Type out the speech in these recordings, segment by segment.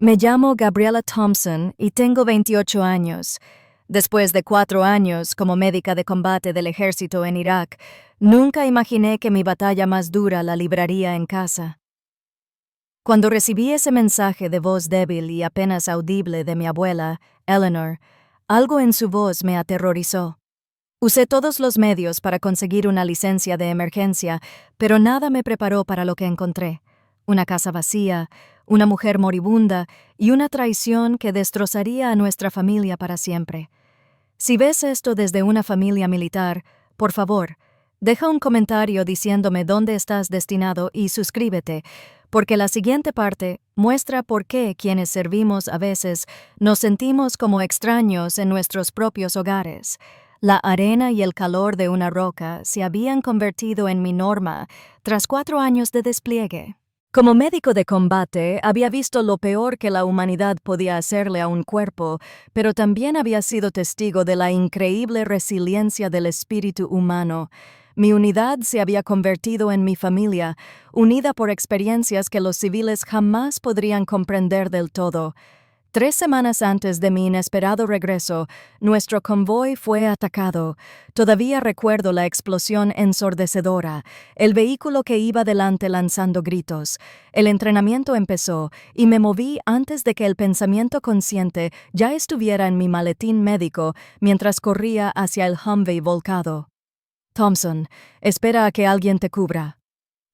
Me llamo Gabriela Thompson y tengo 28 años. Después de 4 años como médica de combate del ejército en Irak, nunca imaginé que mi batalla más dura la libraría en casa. Cuando recibí ese mensaje de voz débil y apenas audible de mi abuela, Eleanor, algo en su voz me aterrorizó. Usé todos los medios para conseguir una licencia de emergencia, pero nada me preparó para lo que encontré. Una casa vacía, una mujer moribunda y una traición que destrozaría a nuestra familia para siempre. Si ves esto desde una familia militar, por favor, deja un comentario diciéndome dónde estás destinado y suscríbete, porque la siguiente parte muestra por qué quienes servimos a veces nos sentimos como extraños en nuestros propios hogares. La arena y el calor de una roca se habían convertido en mi norma tras 4 años de despliegue. Como médico de combate, había visto lo peor que la humanidad podía hacerle a un cuerpo, pero también había sido testigo de la increíble resiliencia del espíritu humano. Mi unidad se había convertido en mi familia, unida por experiencias que los civiles jamás podrían comprender del todo. 3 semanas antes de mi inesperado regreso, nuestro convoy fue atacado. Todavía recuerdo la explosión ensordecedora, el vehículo que iba delante lanzando gritos. El entrenamiento empezó y me moví antes de que el pensamiento consciente ya estuviera en mi maletín médico mientras corría hacia el Humvee volcado. Thompson, espera a que alguien te cubra.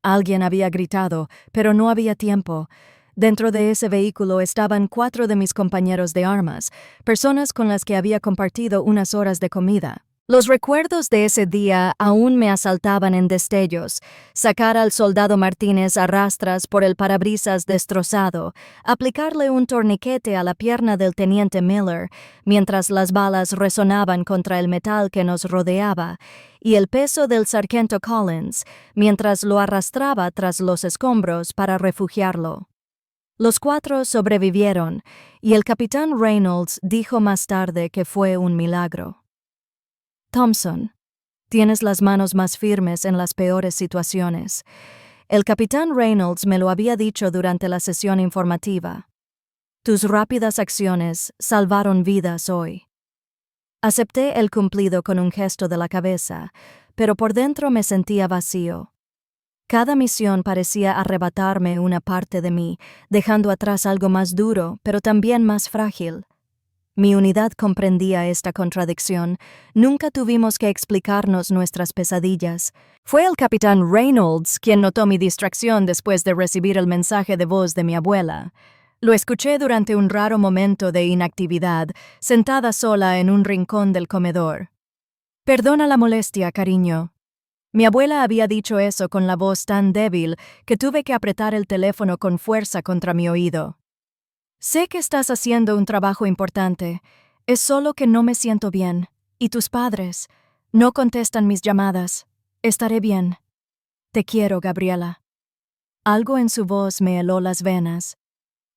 Alguien había gritado, pero no había tiempo. Dentro de ese vehículo estaban 4 de mis compañeros de armas, personas con las que había compartido unas horas de comida. Los recuerdos de ese día aún me asaltaban en destellos. Sacar al soldado Martínez a rastras por el parabrisas destrozado, aplicarle un torniquete a la pierna del teniente Miller, mientras las balas resonaban contra el metal que nos rodeaba, y el peso del sargento Collins, mientras lo arrastraba tras los escombros para refugiarlo. Los 4 sobrevivieron, y el capitán Reynolds dijo más tarde que fue un milagro. Thompson, tienes las manos más firmes en las peores situaciones. El capitán Reynolds me lo había dicho durante la sesión informativa. Tus rápidas acciones salvaron vidas hoy. Acepté el cumplido con un gesto de la cabeza, pero por dentro me sentía vacío. Cada misión parecía arrebatarme una parte de mí, dejando atrás algo más duro, pero también más frágil. Mi unidad comprendía esta contradicción. Nunca tuvimos que explicarnos nuestras pesadillas. Fue el capitán Reynolds quien notó mi distracción después de recibir el mensaje de voz de mi abuela. Lo escuché durante un raro momento de inactividad, sentada sola en un rincón del comedor. Perdona la molestia, cariño. Mi abuela había dicho eso con la voz tan débil que tuve que apretar el teléfono con fuerza contra mi oído. Sé que estás haciendo un trabajo importante, es solo que no me siento bien. ¿Y tus padres? No contestan mis llamadas. Estaré bien. Te quiero, Gabriela. Algo en su voz me heló las venas.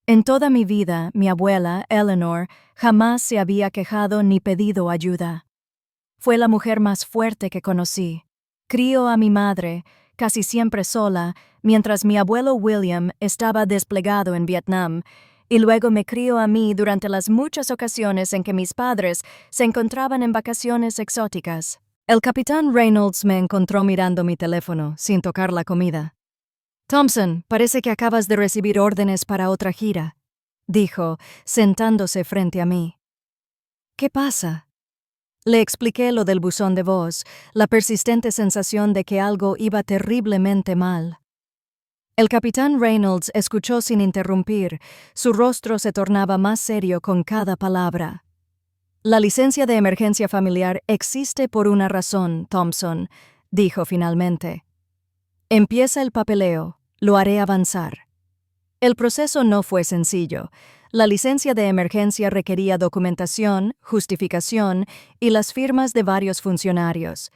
En toda mi vida, mi abuela, Eleanor, jamás se había quejado ni pedido ayuda. Fue la mujer más fuerte que conocí. Crió a mi madre, casi siempre sola, mientras mi abuelo William estaba desplegado en Vietnam, y luego me crió a mí durante las muchas ocasiones en que mis padres se encontraban en vacaciones exóticas. El capitán Reynolds me encontró mirando mi teléfono, sin tocar la comida. Thompson, parece que acabas de recibir órdenes para otra gira, dijo, sentándose frente a mí. ¿Qué pasa? Le expliqué lo del buzón de voz, la persistente sensación de que algo iba terriblemente mal. El capitán Reynolds escuchó sin interrumpir, su rostro se tornaba más serio con cada palabra. La licencia de emergencia familiar existe por una razón, Thompson, dijo finalmente. Empieza el papeleo, lo haré avanzar. El proceso no fue sencillo. La licencia de emergencia requería documentación, justificación y las firmas de varios funcionarios.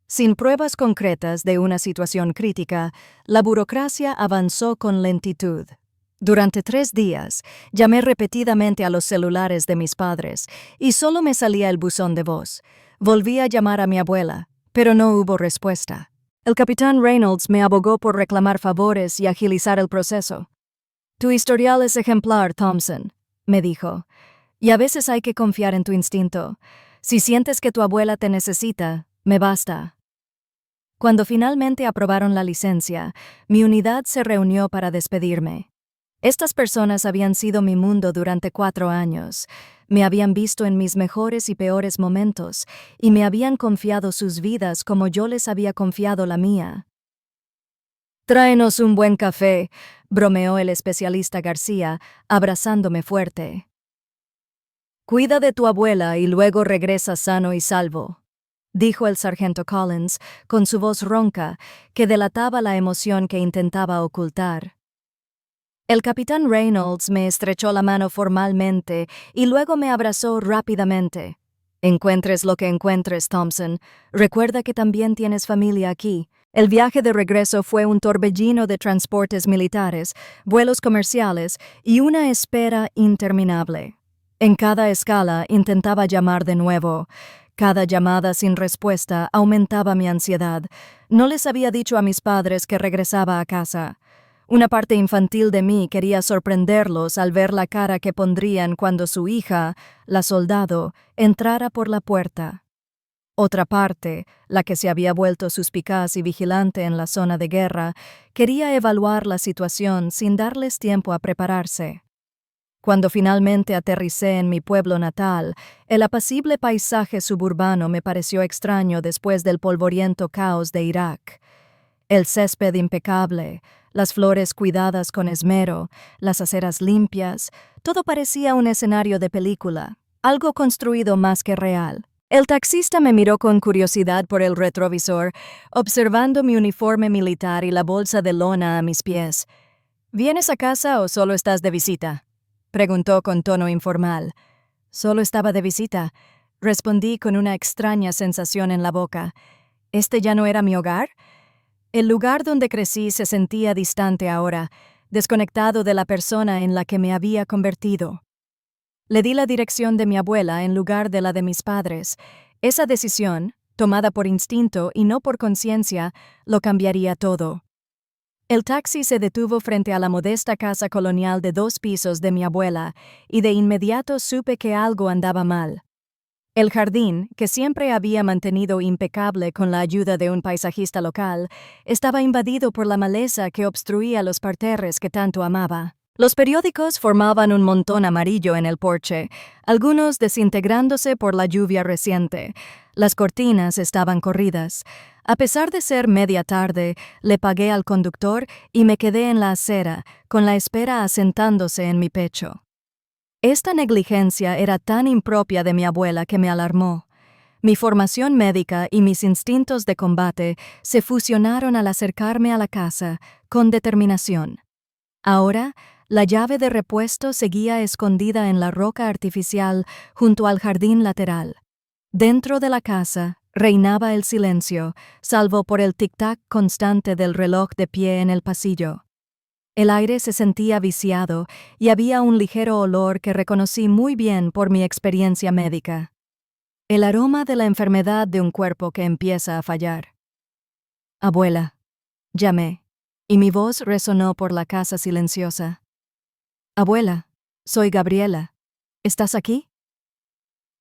Sin pruebas concretas de una situación crítica, la burocracia avanzó con lentitud. Durante 3 días, llamé repetidamente a los celulares de mis padres y solo me salía el buzón de voz. Volví a llamar a mi abuela, pero no hubo respuesta. El capitán Reynolds me abogó por reclamar favores y agilizar el proceso. Tu historial es ejemplar, Thompson, me dijo. Y a veces hay que confiar en tu instinto. Si sientes que tu abuela te necesita, me basta. Cuando finalmente aprobaron la licencia, mi unidad se reunió para despedirme. Estas personas habían sido mi mundo durante 4 años. Me habían visto en mis mejores y peores momentos, y me habían confiado sus vidas como yo les había confiado la mía. «Tráenos un buen café», bromeó el especialista García, abrazándome fuerte. «Cuida de tu abuela y luego regresa sano y salvo», dijo el sargento Collins, con su voz ronca, que delataba la emoción que intentaba ocultar. El capitán Reynolds me estrechó la mano formalmente y luego me abrazó rápidamente. «Encuentres lo que encuentres, Thompson. Recuerda que también tienes familia aquí». El viaje de regreso fue un torbellino de transportes militares, vuelos comerciales y una espera interminable. En cada escala intentaba llamar de nuevo. Cada llamada sin respuesta aumentaba mi ansiedad. No les había dicho a mis padres que regresaba a casa. Una parte infantil de mí quería sorprenderlos al ver la cara que pondrían cuando su hija, la soldado, entrara por la puerta. Otra parte, la que se había vuelto suspicaz y vigilante en la zona de guerra, quería evaluar la situación sin darles tiempo a prepararse. Cuando finalmente aterricé en mi pueblo natal, el apacible paisaje suburbano me pareció extraño después del polvoriento caos de Irak. El césped impecable, las flores cuidadas con esmero, las aceras limpias, todo parecía un escenario de película, algo construido más que real. El taxista me miró con curiosidad por el retrovisor, observando mi uniforme militar y la bolsa de lona a mis pies. «¿Vienes a casa o solo estás de visita?», preguntó con tono informal. «Solo estaba de visita», respondí con una extraña sensación en la boca. ¿Este ya no era mi hogar? El lugar donde crecí se sentía distante ahora, desconectado de la persona en la que me había convertido. Le di la dirección de mi abuela en lugar de la de mis padres. Esa decisión, tomada por instinto y no por conciencia, lo cambiaría todo. El taxi se detuvo frente a la modesta casa colonial de 2 pisos de mi abuela, y de inmediato supe que algo andaba mal. El jardín, que siempre había mantenido impecable con la ayuda de un paisajista local, estaba invadido por la maleza que obstruía los parterres que tanto amaba. Los periódicos formaban un montón amarillo en el porche, algunos desintegrándose por la lluvia reciente. Las cortinas estaban corridas. A pesar de ser media tarde, le pagué al conductor y me quedé en la acera, con la espera asentándose en mi pecho. Esta negligencia era tan impropia de mi abuela que me alarmó. Mi formación médica y mis instintos de combate se fusionaron al acercarme a la casa, con determinación. Ahora, la llave de repuesto seguía escondida en la roca artificial junto al jardín lateral. Dentro de la casa reinaba el silencio, salvo por el tic-tac constante del reloj de pie en el pasillo. El aire se sentía viciado y había un ligero olor que reconocí muy bien por mi experiencia médica. El aroma de la enfermedad de un cuerpo que empieza a fallar. «Abuela», llamé, y mi voz resonó por la casa silenciosa. «Abuela, soy Gabriela. ¿Estás aquí?»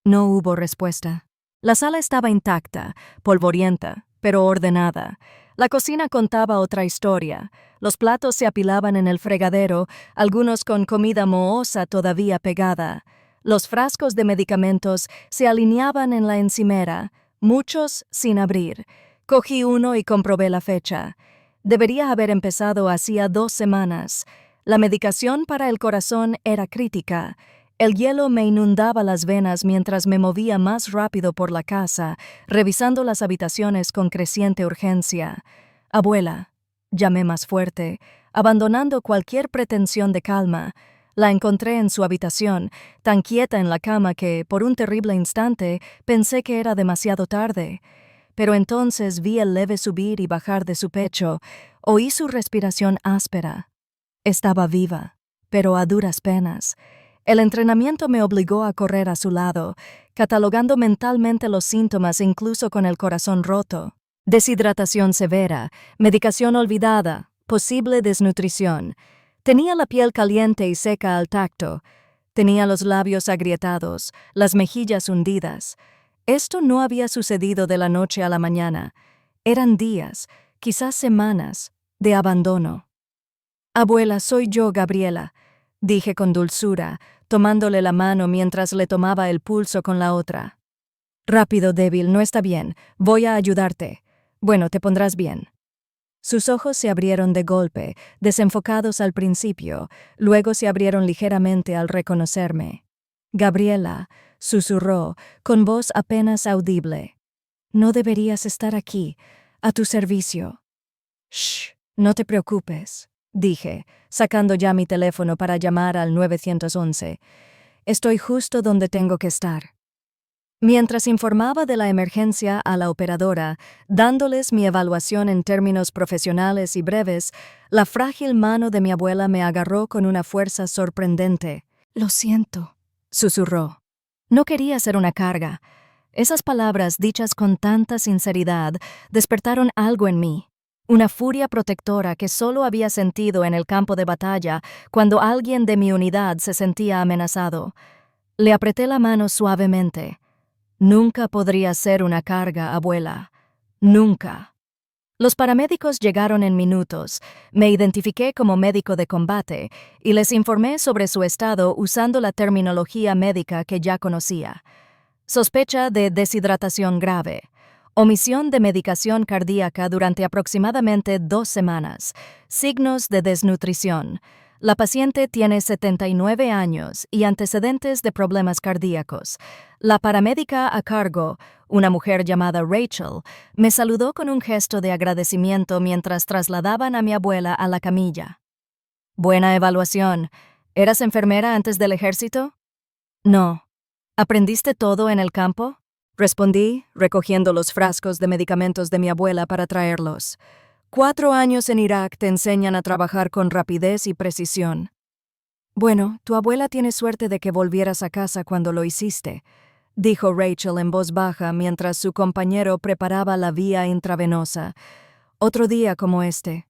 No hubo respuesta. La sala estaba intacta, polvorienta, pero ordenada. La cocina contaba otra historia. Los platos se apilaban en el fregadero, algunos con comida mohosa todavía pegada. Los frascos de medicamentos se alineaban en la encimera, muchos sin abrir. Cogí uno y comprobé la fecha. Debería haber empezado hacía 2 semanas. La medicación para el corazón era crítica. El hielo me inundaba las venas mientras me movía más rápido por la casa, revisando las habitaciones con creciente urgencia. «Abuela», llamé más fuerte, abandonando cualquier pretensión de calma. La encontré en su habitación, tan quieta en la cama que, por un terrible instante, pensé que era demasiado tarde. Pero entonces vi el leve subir y bajar de su pecho, oí su respiración áspera. Estaba viva, pero a duras penas. El entrenamiento me obligó a correr a su lado, catalogando mentalmente los síntomas incluso con el corazón roto. Deshidratación severa, medicación olvidada, posible desnutrición. Tenía la piel caliente y seca al tacto. Tenía los labios agrietados, las mejillas hundidas. Esto no había sucedido de la noche a la mañana. Eran días, quizás semanas, de abandono. «Abuela, soy yo, Gabriela», dije con dulzura, tomándole la mano mientras le tomaba el pulso con la otra. «Rápido, débil, no está bien. Voy a ayudarte. Bueno, te pondrás bien». Sus ojos se abrieron de golpe, desenfocados al principio, luego se abrieron ligeramente al reconocerme. «Gabriela», susurró, con voz apenas audible. «No deberías estar aquí. A tu servicio». «Shh, no te preocupes», dije, sacando ya mi teléfono para llamar al 911. «Estoy justo donde tengo que estar». Mientras informaba de la emergencia a la operadora, dándoles mi evaluación en términos profesionales y breves, la frágil mano de mi abuela me agarró con una fuerza sorprendente. «Lo siento», susurró. No quería ser una carga. Esas palabras, dichas con tanta sinceridad, despertaron algo en mí. Una furia protectora que solo había sentido en el campo de batalla cuando alguien de mi unidad se sentía amenazado. Le apreté la mano suavemente. «Nunca podría ser una carga, abuela. Nunca». Los paramédicos llegaron en minutos. Me identifiqué como médico de combate y les informé sobre su estado usando la terminología médica que ya conocía. Sospecha de deshidratación grave. Omisión de medicación cardíaca durante aproximadamente 2 semanas. Signos de desnutrición. La paciente tiene 79 años y antecedentes de problemas cardíacos. La paramédica a cargo, una mujer llamada Rachel, me saludó con un gesto de agradecimiento mientras trasladaban a mi abuela a la camilla. «Buena evaluación. ¿Eras enfermera antes del ejército?» «No». «¿Aprendiste todo en el campo?» Respondí, recogiendo los frascos de medicamentos de mi abuela para traerlos. 4 años en Irak te enseñan a trabajar con rapidez y precisión. «Bueno, tu abuela tiene suerte de que volvieras a casa cuando lo hiciste», dijo Rachel en voz baja mientras su compañero preparaba la vía intravenosa. «Otro día como este».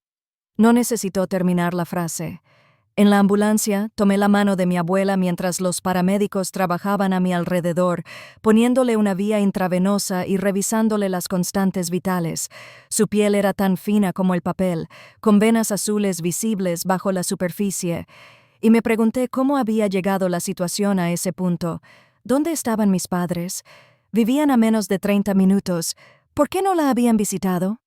No necesitó terminar la frase. En la ambulancia, tomé la mano de mi abuela mientras los paramédicos trabajaban a mi alrededor, poniéndole una vía intravenosa y revisándole las constantes vitales. Su piel era tan fina como el papel, con venas azules visibles bajo la superficie. Y me pregunté cómo había llegado la situación a ese punto. ¿Dónde estaban mis padres? Vivían a menos de 30 minutos. ¿Por qué no la habían visitado?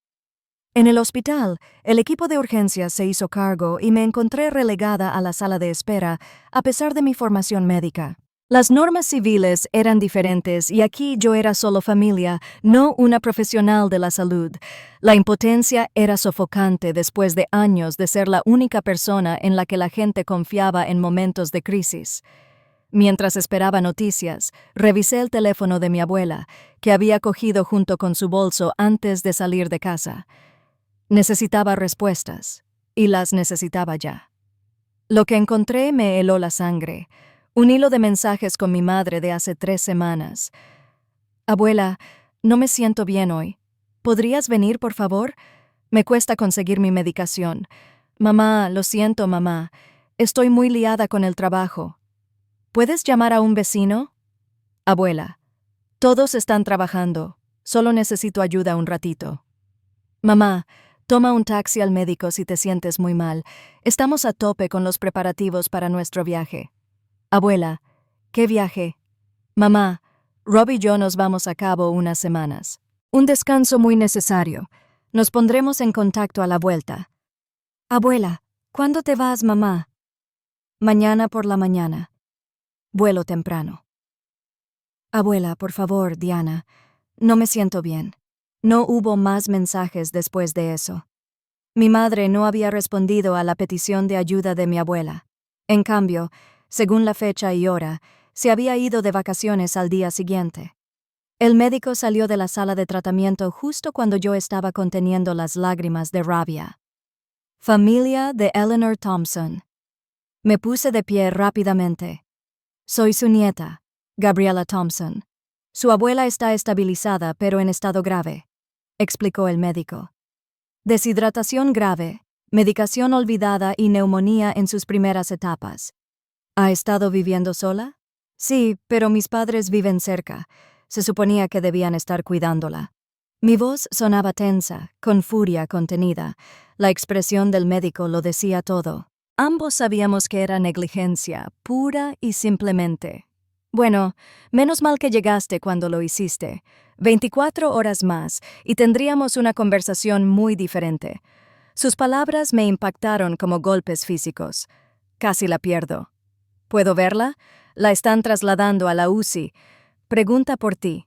En el hospital, el equipo de urgencias se hizo cargo y me encontré relegada a la sala de espera, a pesar de mi formación médica. Las normas civiles eran diferentes y aquí yo era solo familia, no una profesional de la salud. La impotencia era sofocante después de años de ser la única persona en la que la gente confiaba en momentos de crisis. Mientras esperaba noticias, revisé el teléfono de mi abuela, que había cogido junto con su bolso antes de salir de casa. Necesitaba respuestas, y las necesitaba ya. Lo que encontré me heló la sangre. Un hilo de mensajes con mi madre de hace 3 semanas. «Abuela, no me siento bien hoy. ¿Podrías venir, por favor? Me cuesta conseguir mi medicación. Mamá, lo siento, mamá. Estoy muy liada con el trabajo. ¿Puedes llamar a un vecino?» «Abuela, todos están trabajando. Solo necesito ayuda un ratito». «Mamá, toma un taxi al médico si te sientes muy mal. Estamos a tope con los preparativos para nuestro viaje». «Abuela, ¿qué viaje?» «Mamá, Rob y yo nos vamos a Cabo unas semanas. Un descanso muy necesario. Nos pondremos en contacto a la vuelta». «Abuela, ¿cuándo te vas, mamá?» «Mañana por la mañana. Vuelo temprano». «Abuela, por favor, Diana. No me siento bien». No hubo más mensajes después de eso. Mi madre no había respondido a la petición de ayuda de mi abuela. En cambio, según la fecha y hora, se había ido de vacaciones al día siguiente. El médico salió de la sala de tratamiento justo cuando yo estaba conteniendo las lágrimas de rabia. Familia de Eleanor Thompson. Me puse de pie rápidamente. Soy su nieta, Gabriela Thompson. Su abuela está estabilizada pero en estado grave, explicó el médico. Deshidratación grave, medicación olvidada y neumonía en sus primeras etapas. ¿Ha estado viviendo sola? Sí, pero mis padres viven cerca. Se suponía que debían estar cuidándola. Mi voz sonaba tensa, con furia contenida. La expresión del médico lo decía todo. Ambos sabíamos que era negligencia, pura y simplemente. Bueno, menos mal que llegaste cuando lo hiciste. 24 horas más, y tendríamos una conversación muy diferente. Sus palabras me impactaron como golpes físicos. Casi la pierdo. ¿Puedo verla? La están trasladando a la UCI. Pregunta por ti.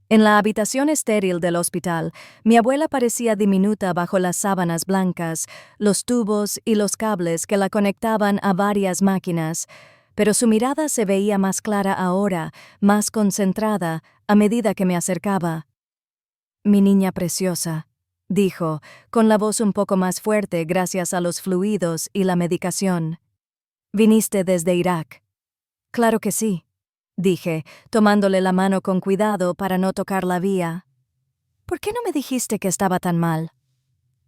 En la habitación estéril del hospital, mi abuela parecía diminuta bajo las sábanas blancas, los tubos y los cables que la conectaban a varias máquinas, pero su mirada se veía más clara ahora, más concentrada, a medida que me acercaba. «Mi niña preciosa», dijo, con la voz un poco más fuerte gracias a los fluidos y la medicación. «¿Viniste desde Irak?» «Claro que sí», dije, tomándole la mano con cuidado para no tocar la vía. «¿Por qué no me dijiste que estaba tan mal?»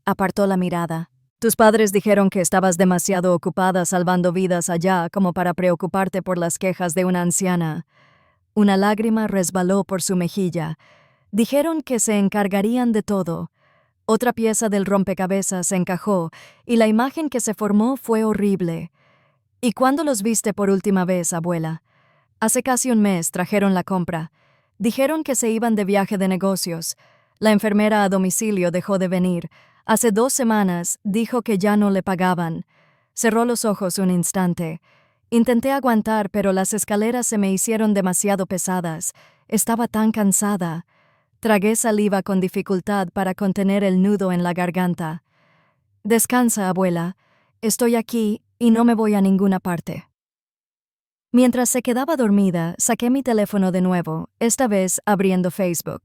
Apartó la mirada. «Tus padres dijeron que estabas demasiado ocupada salvando vidas allá como para preocuparte por las quejas de una anciana». Una lágrima resbaló por su mejilla. Dijeron que se encargarían de todo. Otra pieza del rompecabezas se encajó, y la imagen que se formó fue horrible. «¿Y cuándo los viste por última vez, abuela?» «Hace casi un mes trajeron la compra. Dijeron que se iban de viaje de negocios. La enfermera a domicilio dejó de venir. Hace 2 semanas dijo que ya no le pagaban». Cerró los ojos un instante. Intenté aguantar, pero las escaleras se me hicieron demasiado pesadas. Estaba tan cansada. Tragué saliva con dificultad para contener el nudo en la garganta. «Descansa, abuela. Estoy aquí y no me voy a ninguna parte». Mientras se quedaba dormida, saqué mi teléfono de nuevo, esta vez abriendo Facebook.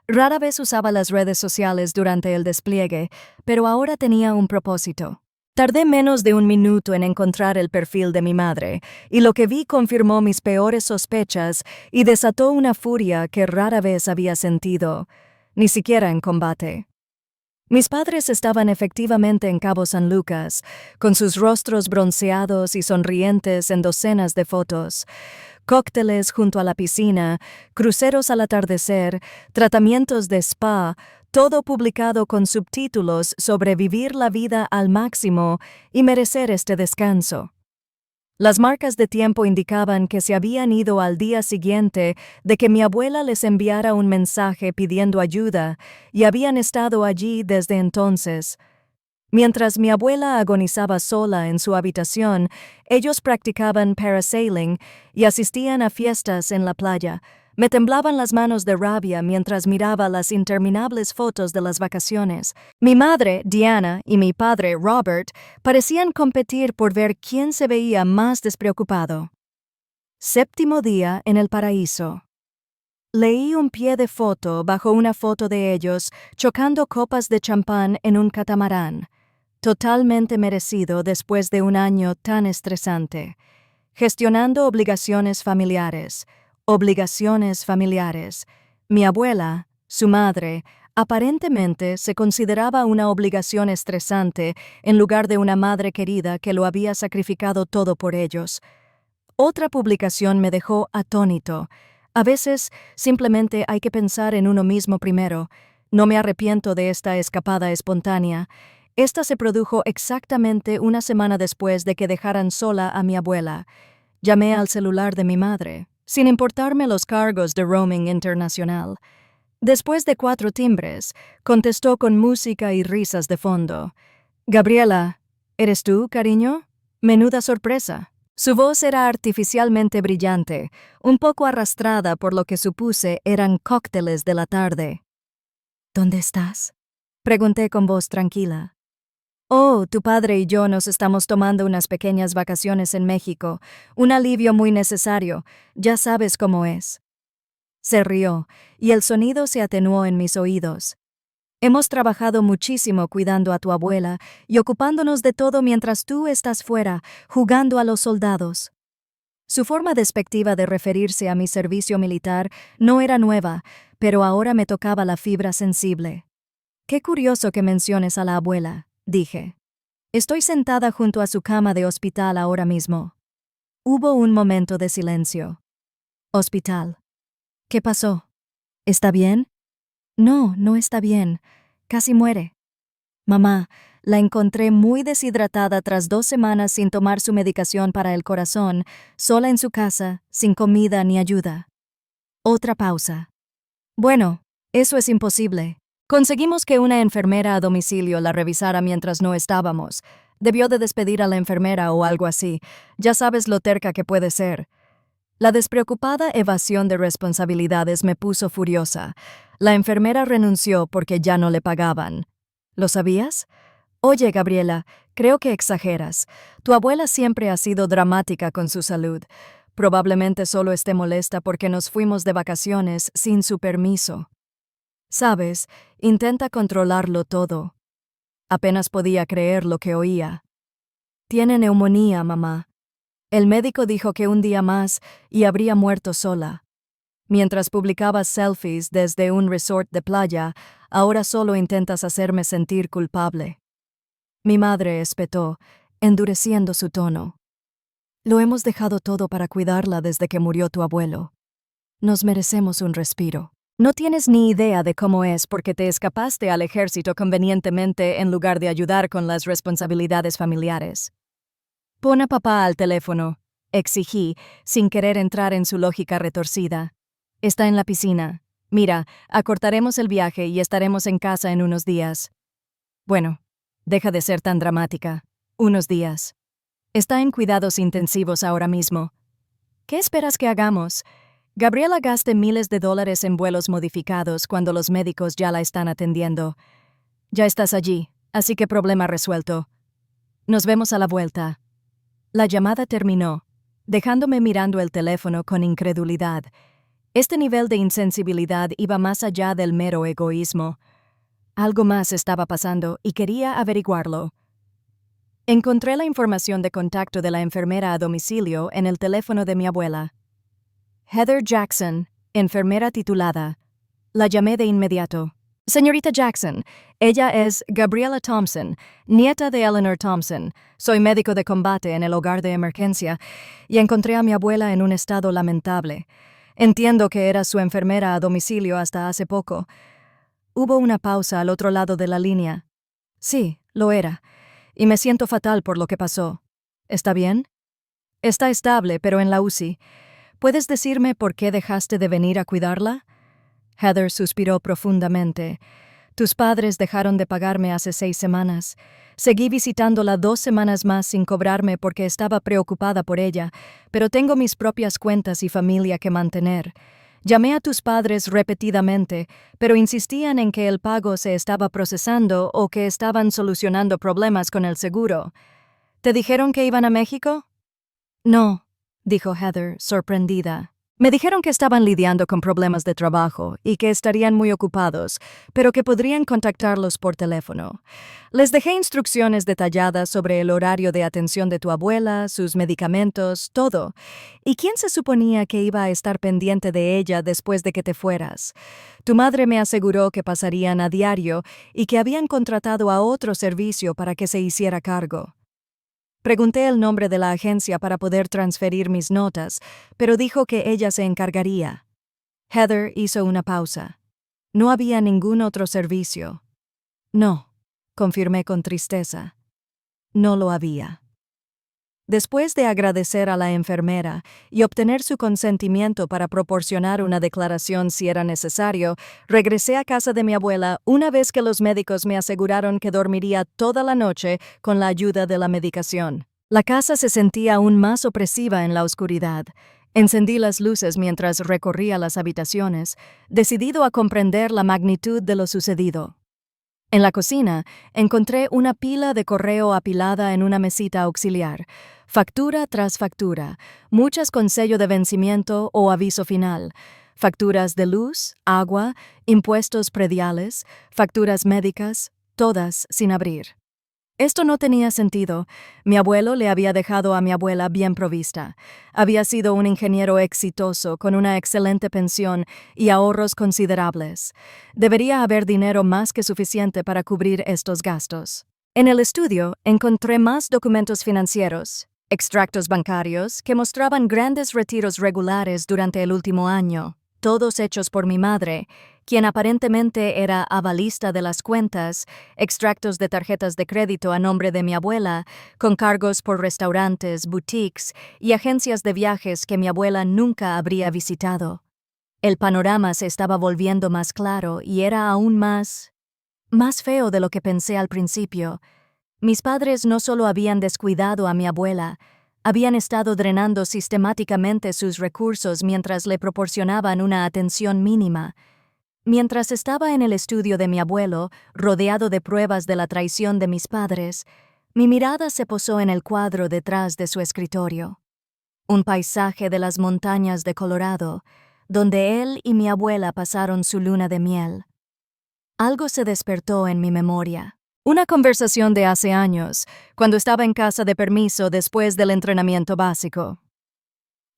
Rara vez usaba las redes sociales durante el despliegue, pero ahora tenía un propósito. Tardé menos de 1 minuto en encontrar el perfil de mi madre, y lo que vi confirmó mis peores sospechas y desató una furia que rara vez había sentido, ni siquiera en combate. Mis padres estaban efectivamente en Cabo San Lucas, con sus rostros bronceados y sonrientes en docenas de fotos. Cócteles junto a la piscina, cruceros al atardecer, tratamientos de spa, todo publicado con subtítulos sobre vivir la vida al máximo y merecer este descanso. Las marcas de tiempo indicaban que se habían ido al día siguiente de que mi abuela les enviara un mensaje pidiendo ayuda y habían estado allí desde entonces. Mientras mi abuela agonizaba sola en su habitación, ellos practicaban parasailing y asistían a fiestas en la playa. Me temblaban las manos de rabia mientras miraba las interminables fotos de las vacaciones. Mi madre, Diana, y mi padre, Robert, parecían competir por ver quién se veía más despreocupado. 7º día en el paraíso. Leí un pie de foto bajo una foto de ellos chocando copas de champán en un catamarán. Totalmente merecido después de un año tan estresante. Gestionando obligaciones familiares. Mi abuela, su madre, aparentemente se consideraba una obligación estresante en lugar de una madre querida que lo había sacrificado todo por ellos. Otra publicación me dejó atónito. A veces simplemente hay que pensar en uno mismo primero. No me arrepiento de esta escapada espontánea. Esta se produjo exactamente 1 semana después de que dejaran sola a mi abuela. Llamé al celular de mi madre, sin importarme los cargos de roaming internacional. Después de 4 timbres, contestó con música y risas de fondo. «Gabriela, ¿eres tú, cariño? Menuda sorpresa». Su voz era artificialmente brillante, un poco arrastrada por lo que supuse eran cócteles de la tarde. «¿Dónde estás?», pregunté con voz tranquila. «Oh, tu padre y yo nos estamos tomando unas pequeñas vacaciones en México, un alivio muy necesario, ya sabes cómo es». Se rió, y el sonido se atenuó en mis oídos. «Hemos trabajado muchísimo cuidando a tu abuela y ocupándonos de todo mientras tú estás fuera, jugando a los soldados». Su forma despectiva de referirse a mi servicio militar no era nueva, pero ahora me tocaba la fibra sensible. «Qué curioso que menciones a la abuela», dije. Estoy sentada junto a su cama de hospital ahora mismo. Hubo un momento de silencio. Hospital. ¿Qué pasó? ¿Está bien? No, no está bien. Casi muere. Mamá, la encontré muy deshidratada tras 2 semanas sin tomar su medicación para el corazón, sola en su casa, sin comida ni ayuda. Otra pausa. Bueno, eso es imposible. Conseguimos que una enfermera a domicilio la revisara mientras no estábamos. Debió de despedir a la enfermera o algo así. Ya sabes lo terca que puede ser. La despreocupada evasión de responsabilidades me puso furiosa. La enfermera renunció porque ya no le pagaban. ¿Lo sabías? Oye, Gabriela, creo que exageras. Tu abuela siempre ha sido dramática con su salud. Probablemente solo esté molesta porque nos fuimos de vacaciones sin su permiso. Sabes, intenta controlarlo todo. Apenas podía creer lo que oía. Tiene neumonía, mamá. El médico dijo que un día más y habría muerto sola. Mientras publicabas selfies desde un resort de playa, ahora solo intentas hacerme sentir culpable. Mi madre espetó, endureciendo su tono. Lo hemos dejado todo para cuidarla desde que murió tu abuelo. Nos merecemos un respiro. No tienes ni idea de cómo es porque te escapaste al ejército convenientemente en lugar de ayudar con las responsabilidades familiares. Pon a papá al teléfono, exigí, sin querer entrar en su lógica retorcida. Está en la piscina. Mira, acortaremos el viaje y estaremos en casa en unos días. Bueno, deja de ser tan dramática. Unos días. Está en cuidados intensivos ahora mismo. ¿Qué esperas que hagamos? Gabriela gaste miles de dólares en vuelos modificados cuando los médicos ya la están atendiendo. Ya estás allí, así que problema resuelto. Nos vemos a la vuelta. La llamada terminó, dejándome mirando el teléfono con incredulidad. Este nivel de insensibilidad iba más allá del mero egoísmo. Algo más estaba pasando y quería averiguarlo. Encontré la información de contacto de la enfermera a domicilio en el teléfono de mi abuela. Heather Jackson, enfermera titulada. La llamé de inmediato. Señorita Jackson, ella es Gabriela Thompson, nieta de Eleanor Thompson. Soy médico de combate en el hogar de emergencia y encontré a mi abuela en un estado lamentable. Entiendo que era su enfermera a domicilio hasta hace poco. Hubo una pausa al otro lado de la línea. Sí, lo era, y me siento fatal por lo que pasó. ¿Está bien? Está estable, pero en la UCI. ¿Puedes decirme por qué dejaste de venir a cuidarla? Heather suspiró profundamente. Tus padres dejaron de pagarme hace 6 semanas. Seguí visitándola 2 semanas más sin cobrarme porque estaba preocupada por ella, pero tengo mis propias cuentas y familia que mantener. Llamé a tus padres repetidamente, pero insistían en que el pago se estaba procesando o que estaban solucionando problemas con el seguro. ¿Te dijeron que iban a México? No, dijo Heather, sorprendida. Me dijeron que estaban lidiando con problemas de trabajo y que estarían muy ocupados, pero que podrían contactarlos por teléfono. Les dejé instrucciones detalladas sobre el horario de atención de tu abuela, sus medicamentos, todo. ¿Y quién se suponía que iba a estar pendiente de ella después de que te fueras? Tu madre me aseguró que pasarían a diario y que habían contratado a otro servicio para que se hiciera cargo. Pregunté el nombre de la agencia para poder transferir mis notas, pero dijo que ella se encargaría. Heather hizo una pausa. No había ningún otro servicio. No, confirmé con tristeza. No lo había. Después de agradecer a la enfermera y obtener su consentimiento para proporcionar una declaración si era necesario, regresé a casa de mi abuela una vez que los médicos me aseguraron que dormiría toda la noche con la ayuda de la medicación. La casa se sentía aún más opresiva en la oscuridad. Encendí las luces mientras recorría las habitaciones, decidido a comprender la magnitud de lo sucedido. En la cocina, encontré una pila de correo apilada en una mesita auxiliar, factura tras factura, muchas con sello de vencimiento o aviso final, facturas de luz, agua, impuestos prediales, facturas médicas, todas sin abrir. Esto no tenía sentido. Mi abuelo le había dejado a mi abuela bien provista. Había sido un ingeniero exitoso, con una excelente pensión y ahorros considerables. Debería haber dinero más que suficiente para cubrir estos gastos. En el estudio encontré más documentos financieros, extractos bancarios que mostraban grandes retiros regulares durante el último año, todos hechos por mi madre, quien aparentemente era avalista de las cuentas, extractos de tarjetas de crédito a nombre de mi abuela, con cargos por restaurantes, boutiques y agencias de viajes que mi abuela nunca habría visitado. El panorama se estaba volviendo más claro y era aún más feo de lo que pensé al principio. Mis padres no solo habían descuidado a mi abuela, habían estado drenando sistemáticamente sus recursos mientras le proporcionaban una atención mínima. Mientras estaba en el estudio de mi abuelo, rodeado de pruebas de la traición de mis padres, mi mirada se posó en el cuadro detrás de su escritorio. Un paisaje de las montañas de Colorado, donde él y mi abuela pasaron su luna de miel. Algo se despertó en mi memoria. Una conversación de hace años, cuando estaba en casa de permiso después del entrenamiento básico.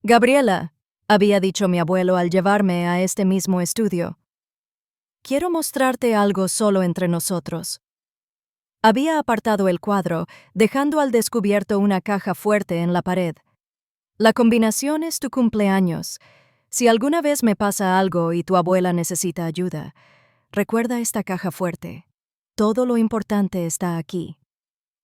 «Gabriela», había dicho mi abuelo al llevarme a este mismo estudio, «quiero mostrarte algo solo entre nosotros». Había apartado el cuadro, dejando al descubierto una caja fuerte en la pared. «La combinación es tu cumpleaños. Si alguna vez me pasa algo y tu abuela necesita ayuda, recuerda esta caja fuerte. Todo lo importante está aquí».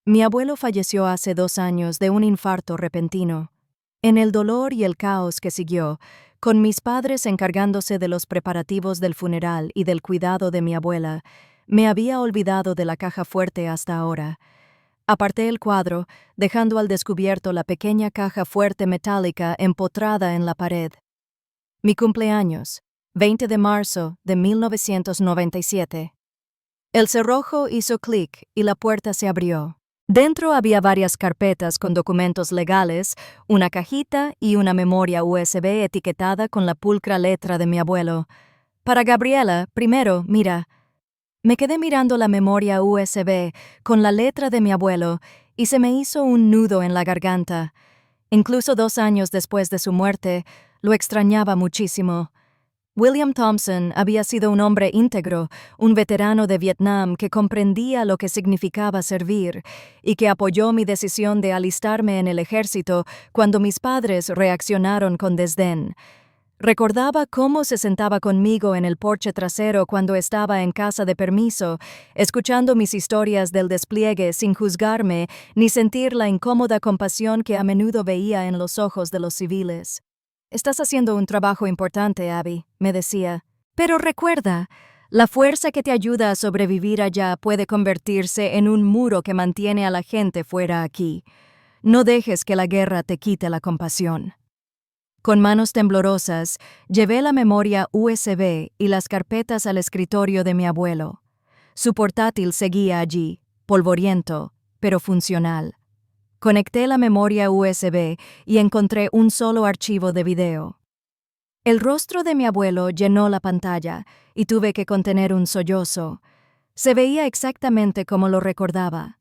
Mi abuelo falleció hace 2 años de un infarto repentino. En el dolor y el caos que siguió, con mis padres encargándose de los preparativos del funeral y del cuidado de mi abuela, me había olvidado de la caja fuerte hasta ahora. Aparté el cuadro, dejando al descubierto la pequeña caja fuerte metálica empotrada en la pared. Mi cumpleaños, 20 de marzo de 1997. El cerrojo hizo clic y la puerta se abrió. Dentro había varias carpetas con documentos legales, una cajita y una memoria USB etiquetada con la pulcra letra de mi abuelo. «Para Gabriela, primero, mira». Me quedé mirando la memoria USB con la letra de mi abuelo y se me hizo un nudo en la garganta. Incluso 2 años después de su muerte, lo extrañaba muchísimo. William Thompson había sido un hombre íntegro, un veterano de Vietnam que comprendía lo que significaba servir y que apoyó mi decisión de alistarme en el ejército cuando mis padres reaccionaron con desdén. Recordaba cómo se sentaba conmigo en el porche trasero cuando estaba en casa de permiso, escuchando mis historias del despliegue sin juzgarme ni sentir la incómoda compasión que a menudo veía en los ojos de los civiles. «Estás haciendo un trabajo importante, Abby», me decía. «Pero recuerda, la fuerza que te ayuda a sobrevivir allá puede convertirse en un muro que mantiene a la gente fuera aquí. No dejes que la guerra te quite la compasión». Con manos temblorosas, llevé la memoria USB y las carpetas al escritorio de mi abuelo. Su portátil seguía allí, polvoriento, pero funcional. Conecté la memoria USB y encontré un solo archivo de video. El rostro de mi abuelo llenó la pantalla y tuve que contener un sollozo. Se veía exactamente como lo recordaba.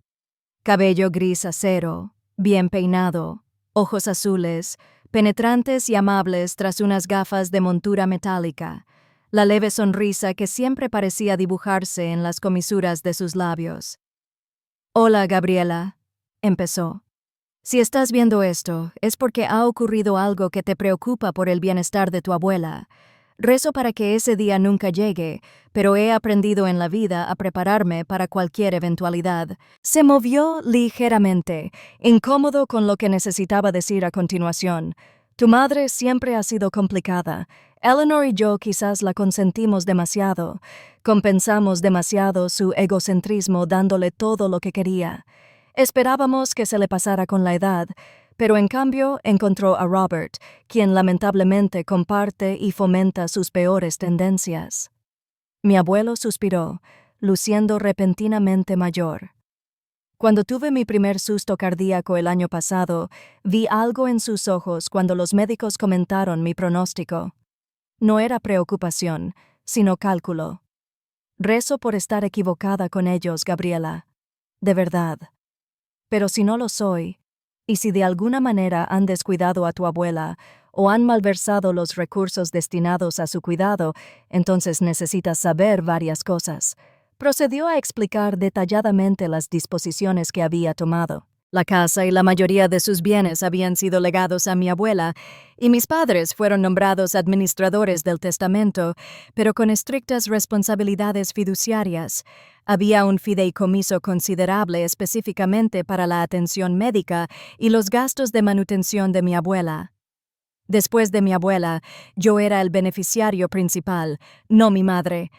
Cabello gris acero, bien peinado, ojos azules, penetrantes y amables tras unas gafas de montura metálica, la leve sonrisa que siempre parecía dibujarse en las comisuras de sus labios. «Hola, Gabriela», empezó. «Si estás viendo esto, es porque ha ocurrido algo que te preocupa por el bienestar de tu abuela. Rezo para que ese día nunca llegue, pero he aprendido en la vida a prepararme para cualquier eventualidad». Se movió ligeramente, incómodo con lo que necesitaba decir a continuación. «Tu madre siempre ha sido complicada. Eleanor y yo quizás la consentimos demasiado. Compensamos demasiado su egocentrismo dándole todo lo que quería. Esperábamos que se le pasara con la edad, pero en cambio encontró a Robert, quien lamentablemente comparte y fomenta sus peores tendencias». Mi abuelo suspiró, luciendo repentinamente mayor. Cuando tuve mi primer susto cardíaco el año pasado, vi algo en sus ojos cuando los médicos comentaron mi pronóstico. No era preocupación, sino cálculo. Rezo por estar equivocada con ellos, Gabriela. De verdad. Pero si no lo soy, y si de alguna manera han descuidado a tu abuela o han malversado los recursos destinados a su cuidado, entonces necesitas saber varias cosas. Procedió a explicar detalladamente las disposiciones que había tomado. La casa y la mayoría de sus bienes habían sido legados a mi abuela, y mis padres fueron nombrados administradores del testamento, pero con estrictas responsabilidades fiduciarias. Había un fideicomiso considerable específicamente para la atención médica y los gastos de manutención de mi abuela. Después de mi abuela, yo era el beneficiario principal, no mi madre.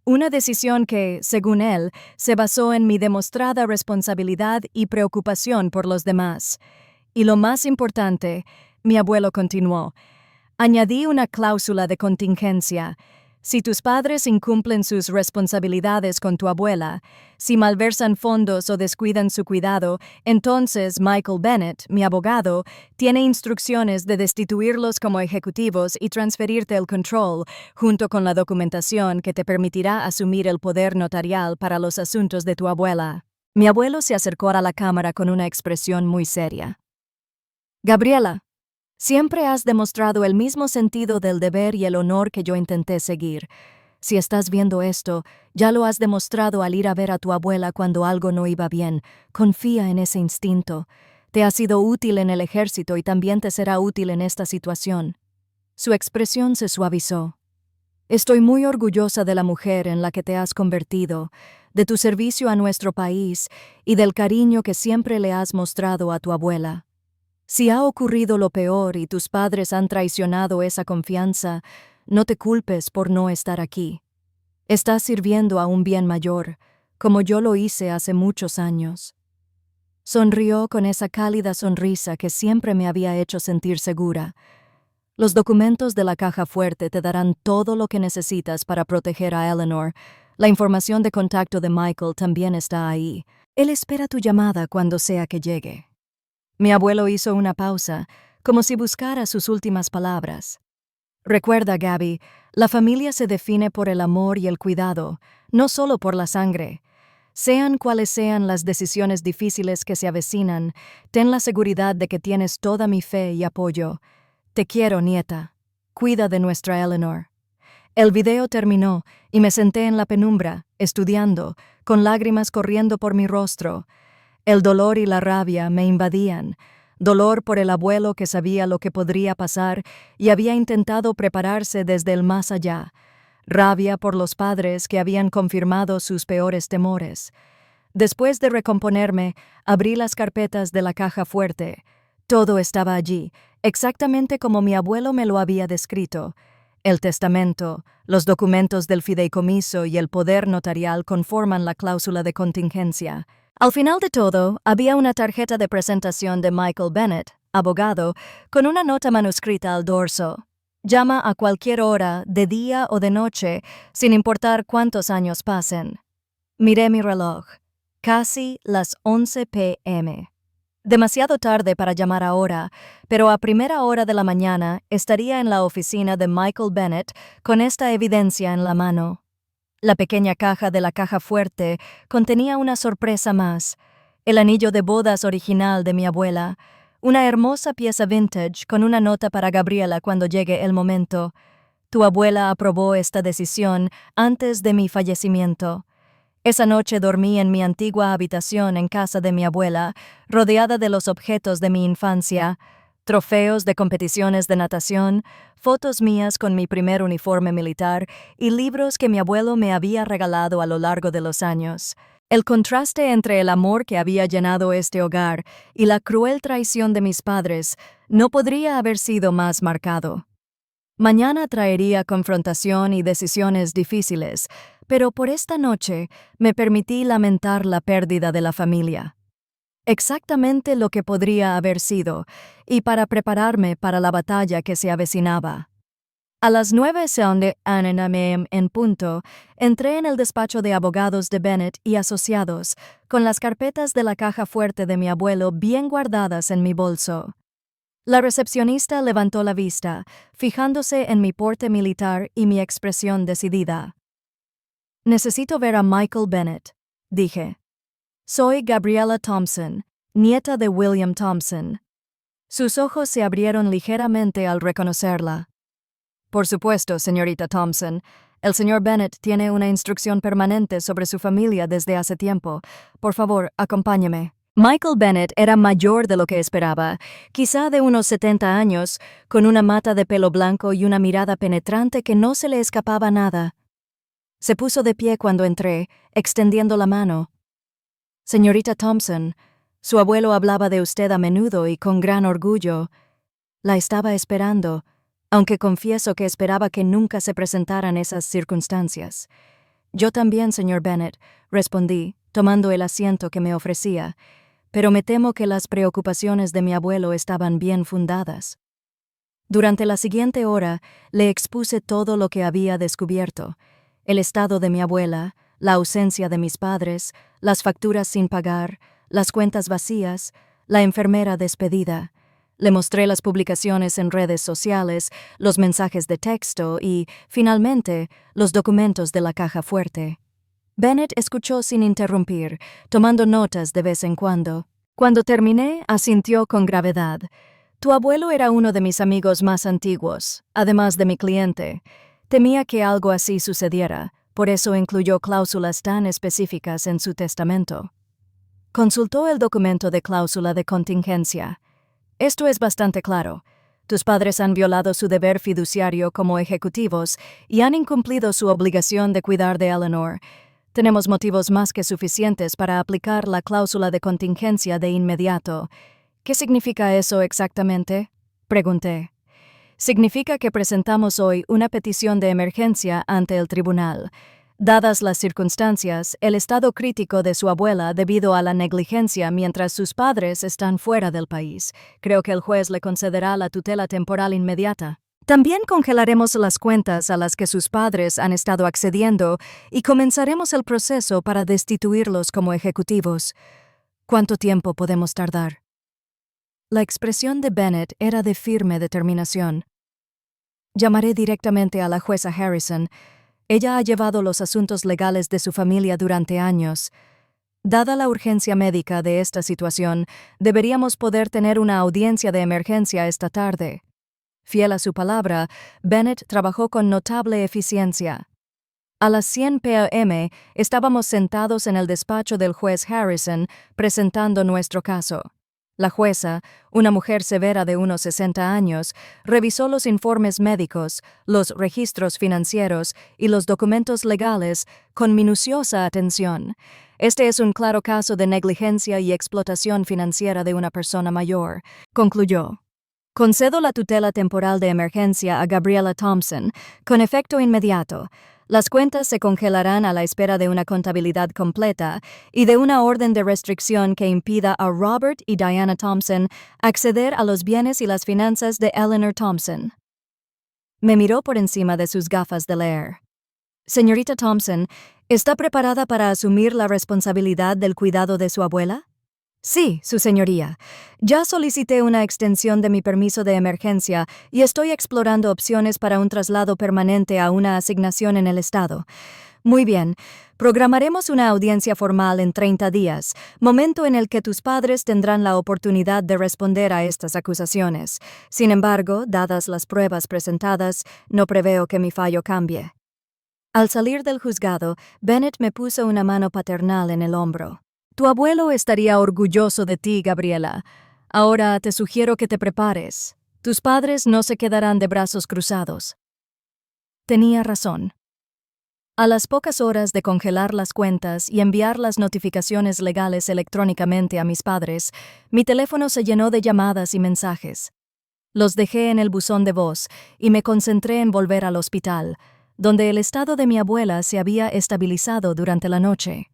Una decisión que, según él, se basó en mi demostrada responsabilidad y preocupación por los demás. Y lo más importante, mi abuelo continuó, añadí una cláusula de contingencia. Si tus padres incumplen sus responsabilidades con tu abuela, si malversan fondos o descuidan su cuidado, entonces Michael Bennett, mi abogado, tiene instrucciones de destituirlos como ejecutivos y transferirte el control, junto con la documentación que te permitirá asumir el poder notarial para los asuntos de tu abuela. Mi abuelo se acercó a la cámara con una expresión muy seria. Gabriela, siempre has demostrado el mismo sentido del deber y el honor que yo intenté seguir. Si estás viendo esto, ya lo has demostrado al ir a ver a tu abuela cuando algo no iba bien. Confía en ese instinto. Te ha sido útil en el ejército y también te será útil en esta situación. Su expresión se suavizó. Estoy muy orgullosa de la mujer en la que te has convertido, de tu servicio a nuestro país y del cariño que siempre le has mostrado a tu abuela. Si ha ocurrido lo peor y tus padres han traicionado esa confianza, no te culpes por no estar aquí. Estás sirviendo a un bien mayor, como yo lo hice hace muchos años. Sonrió con esa cálida sonrisa que siempre me había hecho sentir segura. Los documentos de la caja fuerte te darán todo lo que necesitas para proteger a Eleanor. La información de contacto de Michael también está ahí. Él espera tu llamada cuando sea que llegue. Mi abuelo hizo una pausa, como si buscara sus últimas palabras. Recuerda, Gabby, la familia se define por el amor y el cuidado, no solo por la sangre. Sean cuales sean las decisiones difíciles que se avecinan, ten la seguridad de que tienes toda mi fe y apoyo. Te quiero, nieta. Cuida de nuestra Eleanor. El video terminó y me senté en la penumbra, estudiando, con lágrimas corriendo por mi rostro. El dolor y la rabia me invadían, dolor por el abuelo que sabía lo que podría pasar y había intentado prepararse desde el más allá, rabia por los padres que habían confirmado sus peores temores. Después de recomponerme, abrí las carpetas de la caja fuerte. Todo estaba allí, exactamente como mi abuelo me lo había descrito. El testamento, los documentos del fideicomiso y el poder notarial conforman la cláusula de contingencia. Al final de todo, había una tarjeta de presentación de Michael Bennett, abogado, con una nota manuscrita al dorso. Llama a cualquier hora, de día o de noche, sin importar cuántos años pasen. Miré mi reloj. Casi las 11 p.m. Demasiado tarde para llamar ahora, pero a primera hora de la mañana estaría en la oficina de Michael Bennett con esta evidencia en la mano. La pequeña caja de la caja fuerte contenía una sorpresa más, el anillo de bodas original de mi abuela, una hermosa pieza vintage con una nota para Gabriela cuando llegue el momento. Tu abuela aprobó esta decisión antes de mi fallecimiento. Esa noche dormí en mi antigua habitación en casa de mi abuela, rodeada de los objetos de mi infancia, trofeos de competiciones de natación, fotos mías con mi primer uniforme militar y libros que mi abuelo me había regalado a lo largo de los años. El contraste entre el amor que había llenado este hogar y la cruel traición de mis padres no podría haber sido más marcado. Mañana traería confrontación y decisiones difíciles, pero por esta noche me permití lamentar la pérdida de la familia. Exactamente lo que podría haber sido, y para prepararme para la batalla que se avecinaba. A las 9:00 en punto, entré en el despacho de abogados de Bennett y Asociados, con las carpetas de la caja fuerte de mi abuelo bien guardadas en mi bolso. La recepcionista levantó la vista, fijándose en mi porte militar y mi expresión decidida. Necesito ver a Michael Bennett, dije. Soy Gabriela Thompson, nieta de William Thompson. Sus ojos se abrieron ligeramente al reconocerla. Por supuesto, señorita Thompson. El señor Bennet tiene una instrucción permanente sobre su familia desde hace tiempo. Por favor, acompáñeme. Michael Bennet era mayor de lo que esperaba, quizá de unos 70 años, con una mata de pelo blanco y una mirada penetrante que no se le escapaba nada. Se puso de pie cuando entré, extendiendo la mano. Señorita Thompson, su abuelo hablaba de usted a menudo y con gran orgullo. La estaba esperando, aunque confieso que esperaba que nunca se presentaran esas circunstancias. Yo también, señor Bennet, respondí, tomando el asiento que me ofrecía, pero me temo que las preocupaciones de mi abuelo estaban bien fundadas. Durante la siguiente hora le expuse todo lo que había descubierto: el estado de mi abuela, la ausencia de mis padres, las facturas sin pagar, las cuentas vacías, la enfermera despedida. Le mostré las publicaciones en redes sociales, los mensajes de texto y, finalmente, los documentos de la caja fuerte. Bennet escuchó sin interrumpir, tomando notas de vez en cuando. Cuando terminé, asintió con gravedad. Tu abuelo era uno de mis amigos más antiguos, además de mi cliente. Temía que algo así sucediera, por eso incluyó cláusulas tan específicas en su testamento. Consultó el documento de cláusula de contingencia. Esto es bastante claro. Tus padres han violado su deber fiduciario como ejecutivos y han incumplido su obligación de cuidar de Eleanor. Tenemos motivos más que suficientes para aplicar la cláusula de contingencia de inmediato. ¿Qué significa eso exactamente?, pregunté. Significa que presentamos hoy una petición de emergencia ante el tribunal. Dadas las circunstancias, el estado crítico de su abuela debido a la negligencia mientras sus padres están fuera del país, creo que el juez le concederá la tutela temporal inmediata. También congelaremos las cuentas a las que sus padres han estado accediendo y comenzaremos el proceso para destituirlos como ejecutivos. ¿Cuánto tiempo podemos tardar? La expresión de Bennet era de firme determinación. Llamaré directamente a la jueza Harrison. Ella ha llevado los asuntos legales de su familia durante años. Dada la urgencia médica de esta situación, deberíamos poder tener una audiencia de emergencia esta tarde. Fiel a su palabra, Bennet trabajó con notable eficiencia. A las 100 p.m. estábamos sentados en el despacho del juez Harrison presentando nuestro caso. La jueza, una mujer severa de unos 60 años, revisó los informes médicos, los registros financieros y los documentos legales con minuciosa atención. Este es un claro caso de negligencia y explotación financiera de una persona mayor, concluyó. Concedo la tutela temporal de emergencia a Gabriela Thompson, con efecto inmediato. Las cuentas se congelarán a la espera de una contabilidad completa y de una orden de restricción que impida a Robert y Diana Thompson acceder a los bienes y las finanzas de Eleanor Thompson. Me miró por encima de sus gafas de leer. Señorita Thompson, ¿está preparada para asumir la responsabilidad del cuidado de su abuela? Sí, su señoría. Ya solicité una extensión de mi permiso de emergencia y estoy explorando opciones para un traslado permanente a una asignación en el estado. Muy bien, programaremos una audiencia formal en 30 días, momento en el que tus padres tendrán la oportunidad de responder a estas acusaciones. Sin embargo, dadas las pruebas presentadas, no preveo que mi fallo cambie. Al salir del juzgado, Bennet me puso una mano paternal en el hombro. Tu abuelo estaría orgulloso de ti, Gabriela. Ahora te sugiero que te prepares. Tus padres no se quedarán de brazos cruzados. Tenía razón. A las pocas horas de congelar las cuentas y enviar las notificaciones legales electrónicamente a mis padres, mi teléfono se llenó de llamadas y mensajes. Los dejé en el buzón de voz y me concentré en volver al hospital, donde el estado de mi abuela se había estabilizado durante la noche.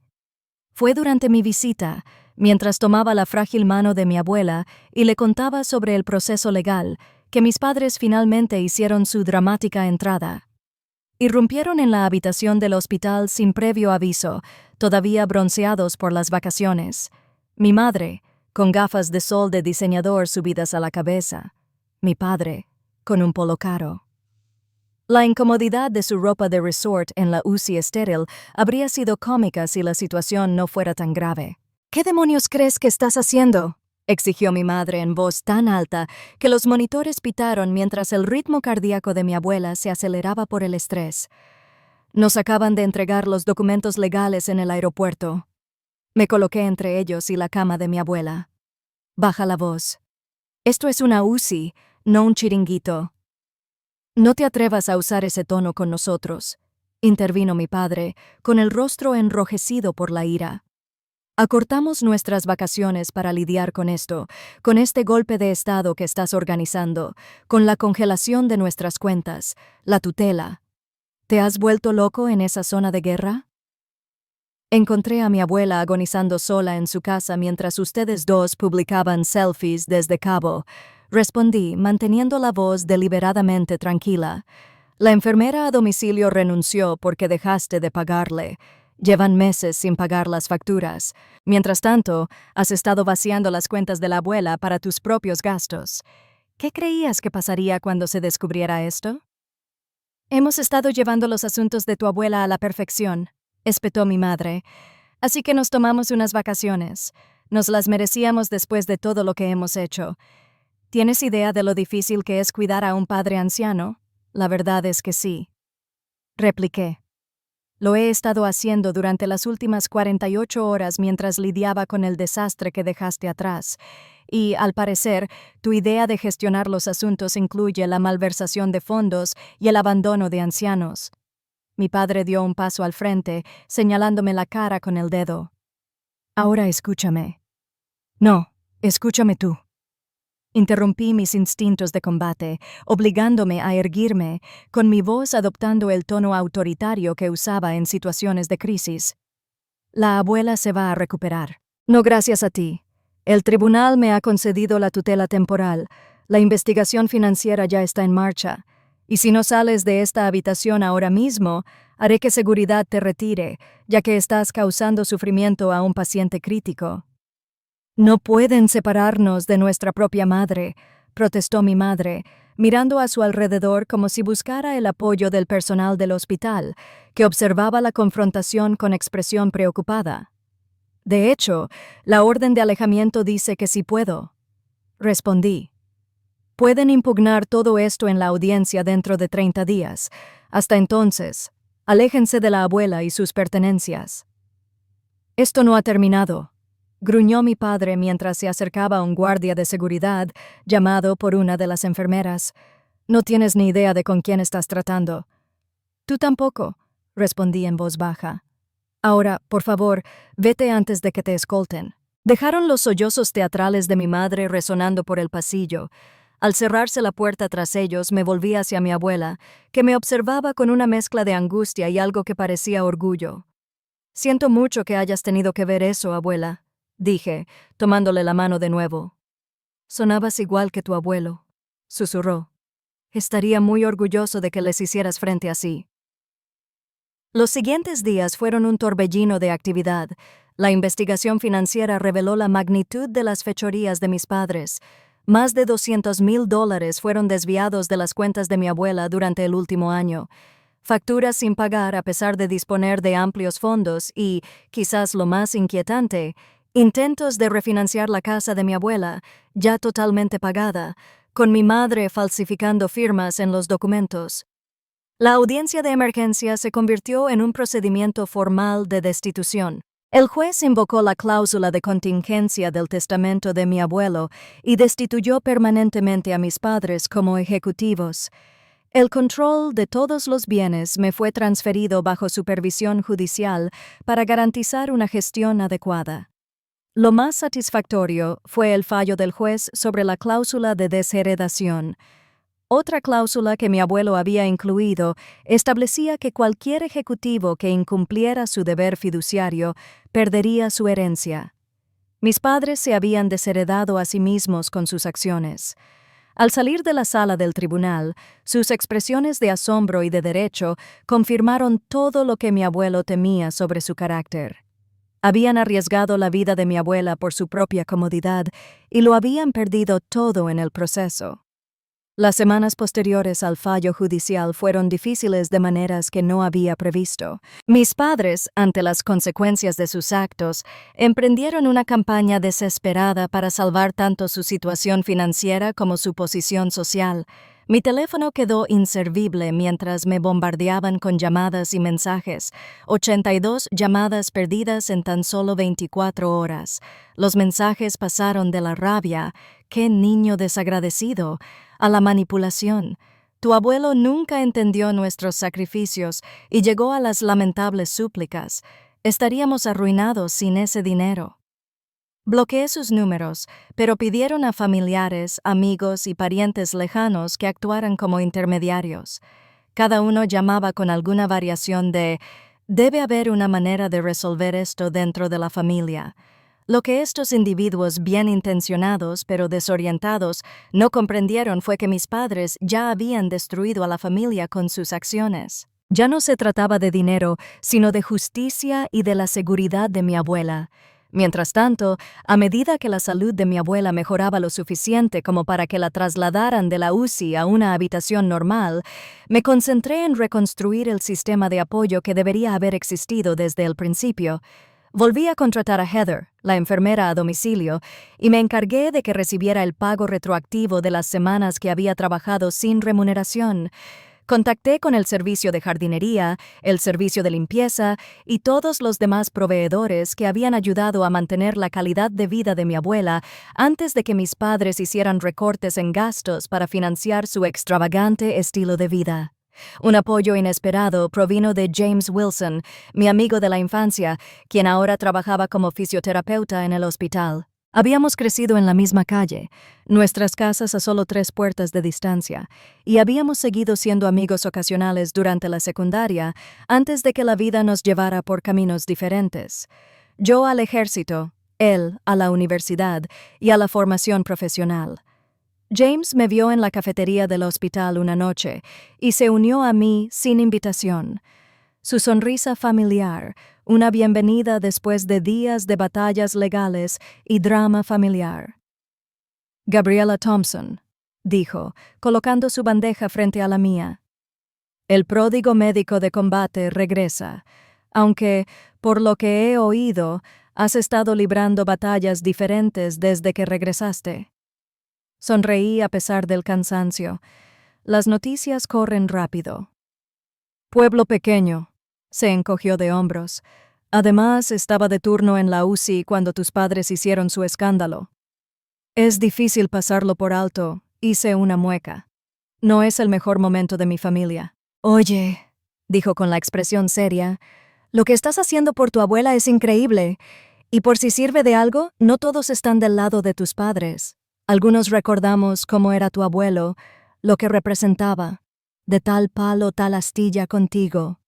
Fue durante mi visita, mientras tomaba la frágil mano de mi abuela y le contaba sobre el proceso legal, que mis padres finalmente hicieron su dramática entrada. Irrumpieron en la habitación del hospital sin previo aviso, todavía bronceados por las vacaciones. Mi madre, con gafas de sol de diseñador subidas a la cabeza. Mi padre, con un polo caro. La incomodidad de su ropa de resort en la UCI estéril habría sido cómica si la situación no fuera tan grave. ¿Qué demonios crees que estás haciendo?, exigió mi madre en voz tan alta que los monitores pitaron mientras el ritmo cardíaco de mi abuela se aceleraba por el estrés. Nos acaban de entregar los documentos legales en el aeropuerto. Me coloqué entre ellos y la cama de mi abuela. Baja la voz. Esto es una UCI, no un chiringuito. No te atrevas a usar ese tono con nosotros, intervino mi padre, con el rostro enrojecido por la ira. Acortamos nuestras vacaciones para lidiar con esto, con este golpe de estado que estás organizando, con la congelación de nuestras cuentas, la tutela. ¿Te has vuelto loco en esa zona de guerra? Encontré a mi abuela agonizando sola en su casa mientras ustedes dos publicaban selfies desde Cabo. Respondí, manteniendo la voz deliberadamente tranquila. La enfermera a domicilio renunció porque dejaste de pagarle. Llevan meses sin pagar las facturas. Mientras tanto, has estado vaciando las cuentas de la abuela para tus propios gastos. ¿Qué creías que pasaría cuando se descubriera esto? Hemos estado llevando los asuntos de tu abuela a la perfección, espetó mi madre. Así que nos tomamos unas vacaciones. Nos las merecíamos después de todo lo que hemos hecho. ¿Tienes idea de lo difícil que es cuidar a un padre anciano? La verdad es que sí. Repliqué. Lo he estado haciendo durante las últimas 48 horas mientras lidiaba con el desastre que dejaste atrás. Y, al parecer, tu idea de gestionar los asuntos incluye la malversación de fondos y el abandono de ancianos. Mi padre dio un paso al frente, señalándome la cara con el dedo. Ahora escúchame. No, escúchame tú. Interrumpí mis instintos de combate, obligándome a erguirme, con mi voz adoptando el tono autoritario que usaba en situaciones de crisis. La abuela se va a recuperar. No gracias a ti. El tribunal me ha concedido la tutela temporal. La investigación financiera ya está en marcha. Y si no sales de esta habitación ahora mismo, haré que seguridad te retire, ya que estás causando sufrimiento a un paciente crítico. No pueden separarnos de nuestra propia madre, protestó mi madre, mirando a su alrededor como si buscara el apoyo del personal del hospital, que observaba la confrontación con expresión preocupada. De hecho, la orden de alejamiento dice que sí puedo. Respondí. Pueden impugnar todo esto en la audiencia dentro de 30 días. Hasta entonces, aléjense de la abuela y sus pertenencias. Esto no ha terminado, gruñó mi padre mientras se acercaba un guardia de seguridad llamado por una de las enfermeras. No tienes ni idea de con quién estás tratando. Tú tampoco, respondí en voz baja. Ahora, por favor, vete antes de que te escolten. Dejaron los sollozos teatrales de mi madre resonando por el pasillo. Al cerrarse la puerta tras ellos, me volví hacia mi abuela, que me observaba con una mezcla de angustia y algo que parecía orgullo. Siento mucho que hayas tenido que ver eso, abuela, dije, tomándole la mano de nuevo. Sonabas igual que tu abuelo, susurró. Estaría muy orgulloso de que les hicieras frente así. Los siguientes días fueron un torbellino de actividad. La investigación financiera reveló la magnitud de las fechorías de mis padres. Más de $200,000 fueron desviados de las cuentas de mi abuela durante el último año. Facturas sin pagar a pesar de disponer de amplios fondos y, quizás lo más inquietante, intentos de refinanciar la casa de mi abuela, ya totalmente pagada, con mi madre falsificando firmas en los documentos. La audiencia de emergencia se convirtió en un procedimiento formal de destitución. El juez invocó la cláusula de contingencia del testamento de mi abuelo y destituyó permanentemente a mis padres como ejecutivos. El control de todos los bienes me fue transferido bajo supervisión judicial para garantizar una gestión adecuada. Lo más satisfactorio fue el fallo del juez sobre la cláusula de desheredación. Otra cláusula que mi abuelo había incluido establecía que cualquier ejecutivo que incumpliera su deber fiduciario perdería su herencia. Mis padres se habían desheredado a sí mismos con sus acciones. Al salir de la sala del tribunal, sus expresiones de asombro y de derecho confirmaron todo lo que mi abuelo temía sobre su carácter. Habían arriesgado la vida de mi abuela por su propia comodidad y lo habían perdido todo en el proceso. Las semanas posteriores al fallo judicial fueron difíciles de maneras que no había previsto. Mis padres, ante las consecuencias de sus actos, emprendieron una campaña desesperada para salvar tanto su situación financiera como su posición social. Mi teléfono quedó inservible mientras me bombardeaban con llamadas y mensajes. 82 llamadas perdidas en tan solo 24 horas. Los mensajes pasaron de la rabia, ¡qué niño desagradecido!, a la manipulación. Tu abuelo nunca entendió nuestros sacrificios y llegó a las lamentables súplicas. Estaríamos arruinados sin ese dinero. Bloqueé sus números, pero pidieron a familiares, amigos y parientes lejanos que actuaran como intermediarios. Cada uno llamaba con alguna variación de «debe haber una manera de resolver esto dentro de la familia». Lo que estos individuos bien intencionados pero desorientados no comprendieron fue que mis padres ya habían destruido a la familia con sus acciones. Ya no se trataba de dinero, sino de justicia y de la seguridad de mi abuela. Mientras tanto, a medida que la salud de mi abuela mejoraba lo suficiente como para que la trasladaran de la UCI a una habitación normal, me concentré en reconstruir el sistema de apoyo que debería haber existido desde el principio. Volví a contratar a Heather, la enfermera a domicilio, y me encargué de que recibiera el pago retroactivo de las semanas que había trabajado sin remuneración. Contacté con el servicio de jardinería, el servicio de limpieza y todos los demás proveedores que habían ayudado a mantener la calidad de vida de mi abuela antes de que mis padres hicieran recortes en gastos para financiar su extravagante estilo de vida. Un apoyo inesperado provino de James Wilson, mi amigo de la infancia, quien ahora trabajaba como fisioterapeuta en el hospital. Habíamos crecido en la misma calle, nuestras casas a solo 3 puertas de distancia, y habíamos seguido siendo amigos ocasionales durante la secundaria antes de que la vida nos llevara por caminos diferentes. Yo al ejército, él a la universidad y a la formación profesional. James me vio en la cafetería del hospital una noche y se unió a mí sin invitación. Su sonrisa familiar, una bienvenida después de días de batallas legales y drama familiar. Gabriela Thompson, dijo, colocando su bandeja frente a la mía. El pródigo médico de combate regresa, aunque, por lo que he oído, has estado librando batallas diferentes desde que regresaste. Sonreí a pesar del cansancio. Las noticias corren rápido. Pueblo pequeño. Se encogió de hombros. Además, estaba de turno en la UCI cuando tus padres hicieron su escándalo. Es difícil pasarlo por alto, hice una mueca. No es el mejor momento de mi familia. Oye, dijo con la expresión seria, lo que estás haciendo por tu abuela es increíble. Y por si sirve de algo, no todos están del lado de tus padres. Algunos recordamos cómo era tu abuelo, lo que representaba. De tal palo, tal astilla contigo.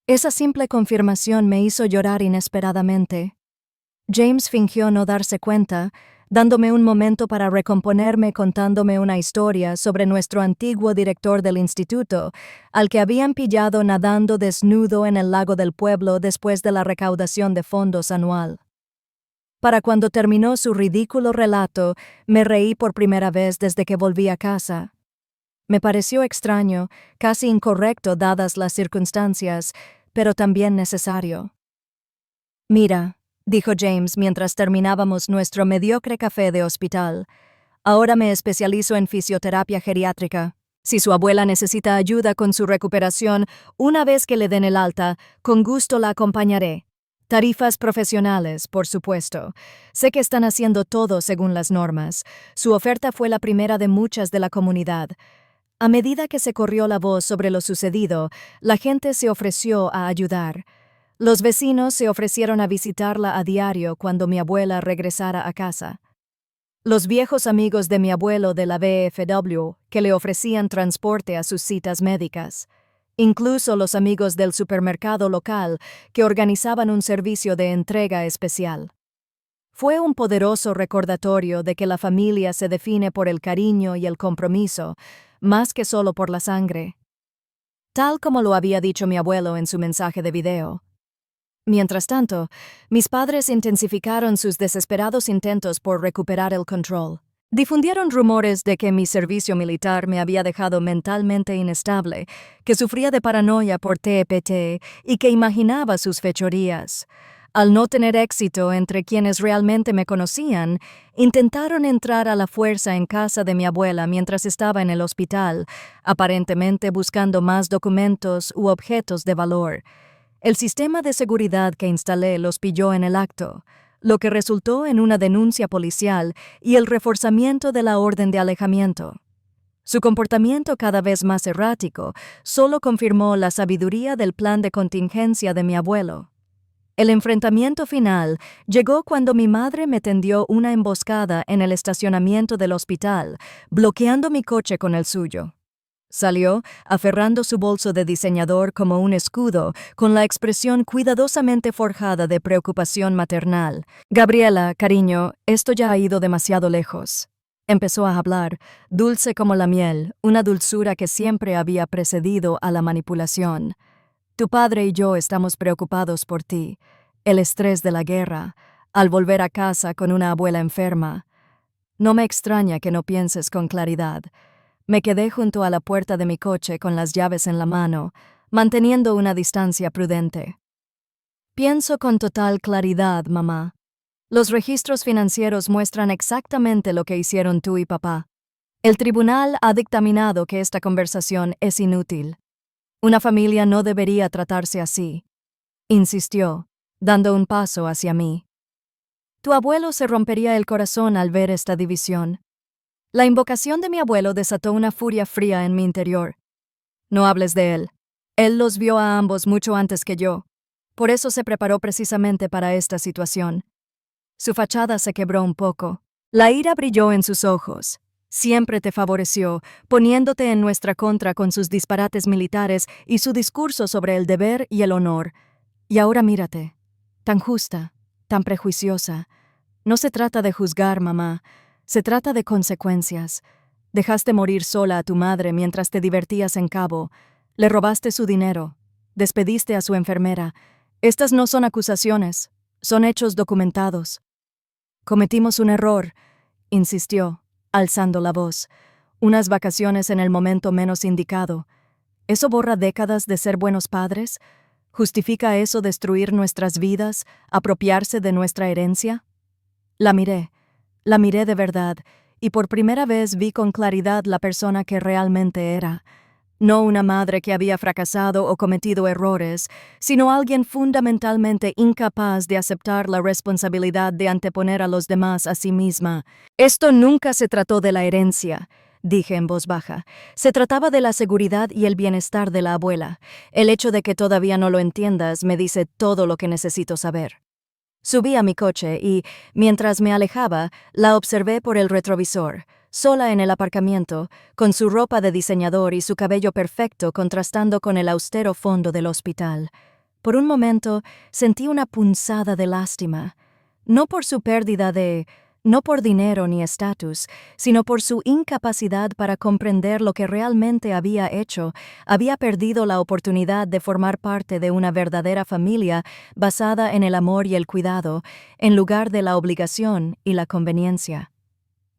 Esa simple confirmación me hizo llorar inesperadamente. James fingió no darse cuenta, dándome un momento para recomponerme contándome una historia sobre nuestro antiguo director del instituto, al que habían pillado nadando desnudo en el lago del pueblo después de la recaudación de fondos anual. Para cuando terminó su ridículo relato, me reí por primera vez desde que volví a casa. Me pareció extraño, casi incorrecto dadas las circunstancias, pero también necesario. Mira, dijo James mientras terminábamos nuestro mediocre café de hospital, ahora me especializo en fisioterapia geriátrica. Si su abuela necesita ayuda con su recuperación, una vez que le den el alta, con gusto la acompañaré. Tarifas profesionales, por supuesto. Sé que están haciendo todo según las normas. Su oferta fue la primera de muchas de la comunidad. A medida que se corrió la voz sobre lo sucedido, la gente se ofreció a ayudar. Los vecinos se ofrecieron a visitarla a diario cuando mi abuela regresara a casa. Los viejos amigos de mi abuelo de la VFW, que le ofrecían transporte a sus citas médicas. Incluso los amigos del supermercado local, que organizaban un servicio de entrega especial. Fue un poderoso recordatorio de que la familia se define por el cariño y el compromiso, más que solo por la sangre. Tal como lo había dicho mi abuelo en su mensaje de video. Mientras tanto, mis padres intensificaron sus desesperados intentos por recuperar el control. Difundieron rumores de que mi servicio militar me había dejado mentalmente inestable, que sufría de paranoia por TPT y que imaginaba sus fechorías. Al no tener éxito entre quienes realmente me conocían, intentaron entrar a la fuerza en casa de mi abuela mientras estaba en el hospital, aparentemente buscando más documentos u objetos de valor. El sistema de seguridad que instalé los pilló en el acto, lo que resultó en una denuncia policial y el reforzamiento de la orden de alejamiento. Su comportamiento cada vez más errático solo confirmó la sabiduría del plan de contingencia de mi abuelo. El enfrentamiento final llegó cuando mi madre me tendió una emboscada en el estacionamiento del hospital, bloqueando mi coche con el suyo. Salió, aferrando su bolso de diseñador como un escudo, con la expresión cuidadosamente forjada de preocupación maternal. «Gabriela, cariño, esto ya ha ido demasiado lejos». Empezó a hablar, dulce como la miel, una dulzura que siempre había precedido a la manipulación. Tu padre y yo estamos preocupados por ti. El estrés de la guerra, al volver a casa con una abuela enferma. No me extraña que no pienses con claridad. Me quedé junto a la puerta de mi coche con las llaves en la mano, manteniendo una distancia prudente. Pienso con total claridad, mamá. Los registros financieros muestran exactamente lo que hicieron tú y papá. El tribunal ha dictaminado que esta conversación es inútil. Una familia no debería tratarse así, insistió, dando un paso hacia mí. Tu abuelo se rompería el corazón al ver esta división. La invocación de mi abuelo desató una furia fría en mi interior. No hables de él. Él los vio a ambos mucho antes que yo. Por eso se preparó precisamente para esta situación. Su fachada se quebró un poco. La ira brilló en sus ojos. Siempre te favoreció, poniéndote en nuestra contra con sus disparates militares y su discurso sobre el deber y el honor. Y ahora mírate, tan justa, tan prejuiciosa. No se trata de juzgar, mamá, se trata de consecuencias. Dejaste morir sola a tu madre mientras te divertías en Cabo. Le robaste su dinero. Despediste a su enfermera. Estas no son acusaciones, son hechos documentados. Cometimos un error, insistió, alzando la voz. Unas vacaciones en el momento menos indicado. ¿Eso borra décadas de ser buenos padres? ¿Justifica eso destruir nuestras vidas, apropiarse de nuestra herencia? La miré de verdad, y por primera vez vi con claridad la persona que realmente era. No una madre que había fracasado o cometido errores, sino alguien fundamentalmente incapaz de aceptar la responsabilidad de anteponer a los demás a sí misma. Esto nunca se trató de la herencia, dije en voz baja. Se trataba de la seguridad y el bienestar de la abuela. El hecho de que todavía no lo entiendas me dice todo lo que necesito saber. Subí a mi coche y, mientras me alejaba, la observé por el retrovisor, sola en el aparcamiento, con su ropa de diseñador y su cabello perfecto contrastando con el austero fondo del hospital. Por un momento sentí una punzada de lástima, no por su pérdida no por dinero ni estatus, sino por su incapacidad para comprender lo que realmente había hecho. Había perdido la oportunidad de formar parte de una verdadera familia basada en el amor y el cuidado, en lugar de la obligación y la conveniencia.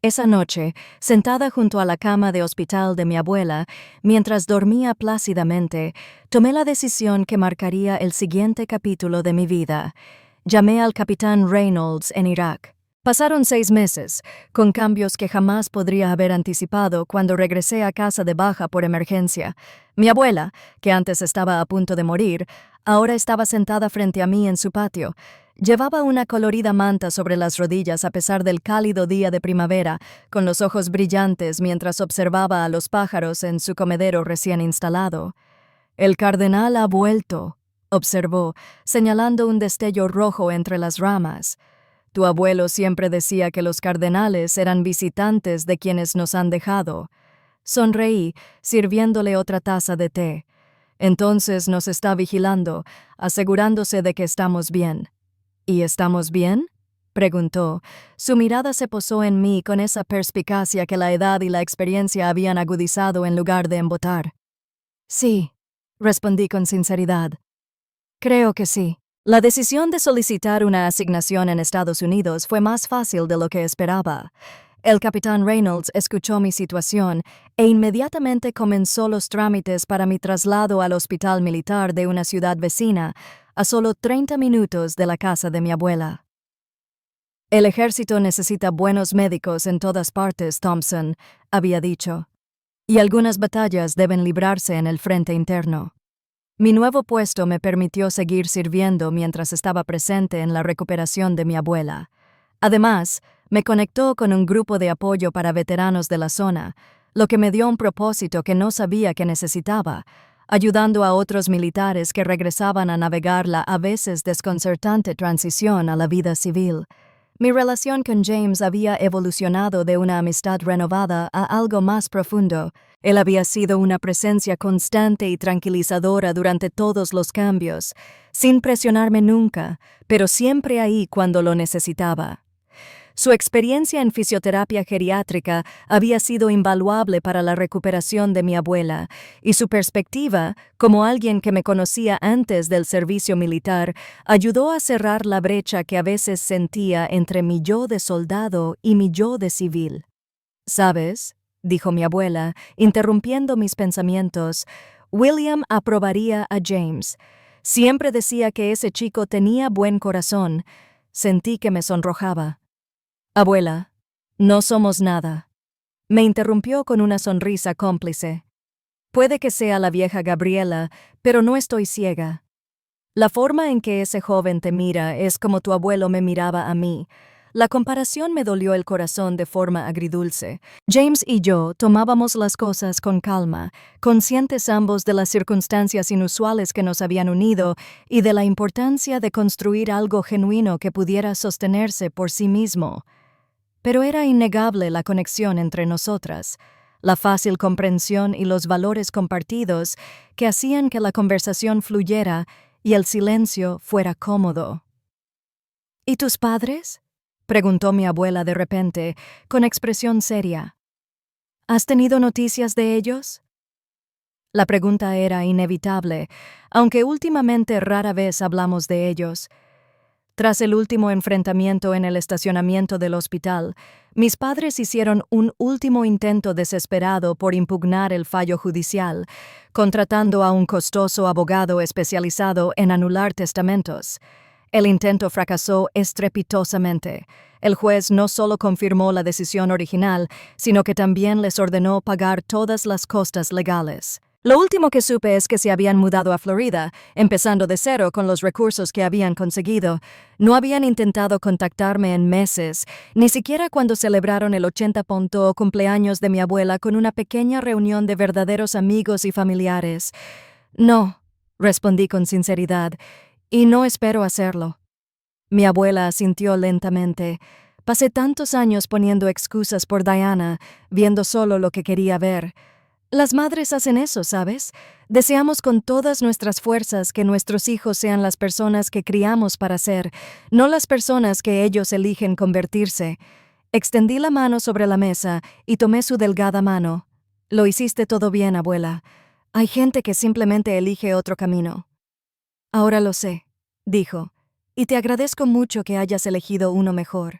Esa noche, sentada junto a la cama de hospital de mi abuela, mientras dormía plácidamente, tomé la decisión que marcaría el siguiente capítulo de mi vida. Llamé al capitán Reynolds en Irak. Pasaron 6 meses, con cambios que jamás podría haber anticipado cuando regresé a casa de baja por emergencia. Mi abuela, que antes estaba a punto de morir, ahora estaba sentada frente a mí en su patio. Llevaba una colorida manta sobre las rodillas a pesar del cálido día de primavera, con los ojos brillantes mientras observaba a los pájaros en su comedero recién instalado. «El cardenal ha vuelto», observó, señalando un destello rojo entre las ramas. «Tu abuelo siempre decía que los cardenales eran visitantes de quienes nos han dejado». Sonreí, sirviéndole otra taza de té. «Entonces nos está vigilando, asegurándose de que estamos bien». «¿Y estamos bien?», preguntó. Su mirada se posó en mí con esa perspicacia que la edad y la experiencia habían agudizado en lugar de embotar. «Sí», respondí con sinceridad. «Creo que sí». La decisión de solicitar una asignación en Estados Unidos fue más fácil de lo que esperaba. El capitán Reynolds escuchó mi situación e inmediatamente comenzó los trámites para mi traslado al hospital militar de una ciudad vecina, a solo 30 minutos de la casa de mi abuela. El ejército necesita buenos médicos en todas partes, Thompson, había dicho, y algunas batallas deben librarse en el frente interno. Mi nuevo puesto me permitió seguir sirviendo mientras estaba presente en la recuperación de mi abuela. Además, me conectó con un grupo de apoyo para veteranos de la zona, lo que me dio un propósito que no sabía que necesitaba, ayudando a otros militares que regresaban a navegar la a veces desconcertante transición a la vida civil. Mi relación con James había evolucionado de una amistad renovada a algo más profundo. Él había sido una presencia constante y tranquilizadora durante todos los cambios, sin presionarme nunca, pero siempre ahí cuando lo necesitaba. Su experiencia en fisioterapia geriátrica había sido invaluable para la recuperación de mi abuela, y su perspectiva, como alguien que me conocía antes del servicio militar, ayudó a cerrar la brecha que a veces sentía entre mi yo de soldado y mi yo de civil. ¿Sabes?, dijo mi abuela, interrumpiendo mis pensamientos, William aprobaría a James. Siempre decía que ese chico tenía buen corazón. Sentí que me sonrojaba. Abuela, no somos nada. Me interrumpió con una sonrisa cómplice. Puede que sea la vieja Gabriela, pero no estoy ciega. La forma en que ese joven te mira es como tu abuelo me miraba a mí. La comparación me dolió el corazón de forma agridulce. James y yo tomábamos las cosas con calma, conscientes ambos de las circunstancias inusuales que nos habían unido y de la importancia de construir algo genuino que pudiera sostenerse por sí mismo. Pero era innegable la conexión entre nosotras, la fácil comprensión y los valores compartidos que hacían que la conversación fluyera y el silencio fuera cómodo. ¿Y tus padres?, preguntó mi abuela de repente, con expresión seria. ¿Has tenido noticias de ellos? La pregunta era inevitable, aunque últimamente rara vez hablamos de ellos. Tras el último enfrentamiento en el estacionamiento del hospital, mis padres hicieron un último intento desesperado por impugnar el fallo judicial, contratando a un costoso abogado especializado en anular testamentos. El intento fracasó estrepitosamente. El juez no solo confirmó la decisión original, sino que también les ordenó pagar todas las costas legales. Lo último que supe es que se habían mudado a Florida, empezando de cero con los recursos que habían conseguido. No habían intentado contactarme en meses, ni siquiera cuando celebraron el 80º cumpleaños de mi abuela con una pequeña reunión de verdaderos amigos y familiares. No, respondí con sinceridad, y no espero hacerlo. Mi abuela asintió lentamente. Pasé tantos años poniendo excusas por Diana, viendo solo lo que quería ver. Las madres hacen eso, ¿sabes? Deseamos con todas nuestras fuerzas que nuestros hijos sean las personas que criamos para ser, no las personas que ellos eligen convertirse. Extendí la mano sobre la mesa y tomé su delgada mano. Lo hiciste todo bien, abuela. Hay gente que simplemente elige otro camino. Ahora lo sé, dijo, y te agradezco mucho que hayas elegido uno mejor.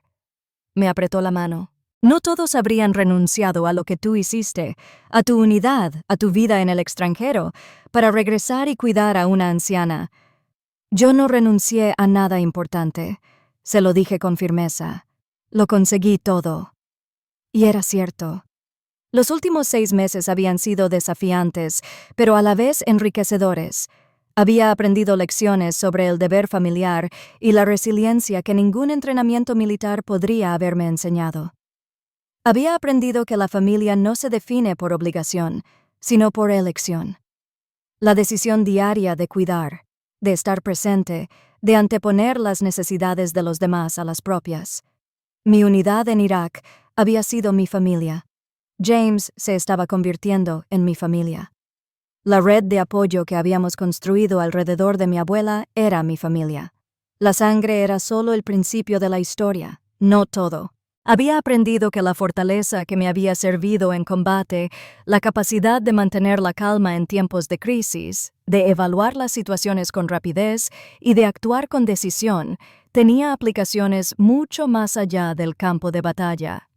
Me apretó la mano. No todos habrían renunciado a lo que tú hiciste, a tu unidad, a tu vida en el extranjero, para regresar y cuidar a una anciana. Yo no renuncié a nada importante, se lo dije con firmeza. Lo conseguí todo. Y era cierto. Los últimos 6 meses habían sido desafiantes, pero a la vez enriquecedores. Había aprendido lecciones sobre el deber familiar y la resiliencia que ningún entrenamiento militar podría haberme enseñado. Había aprendido que la familia no se define por obligación, sino por elección. La decisión diaria de cuidar, de estar presente, de anteponer las necesidades de los demás a las propias. Mi unidad en Irak había sido mi familia. James se estaba convirtiendo en mi familia. La red de apoyo que habíamos construido alrededor de mi abuela era mi familia. La sangre era solo el principio de la historia, no todo. Había aprendido que la fortaleza que me había servido en combate, la capacidad de mantener la calma en tiempos de crisis, de evaluar las situaciones con rapidez y de actuar con decisión, tenía aplicaciones mucho más allá del campo de batalla.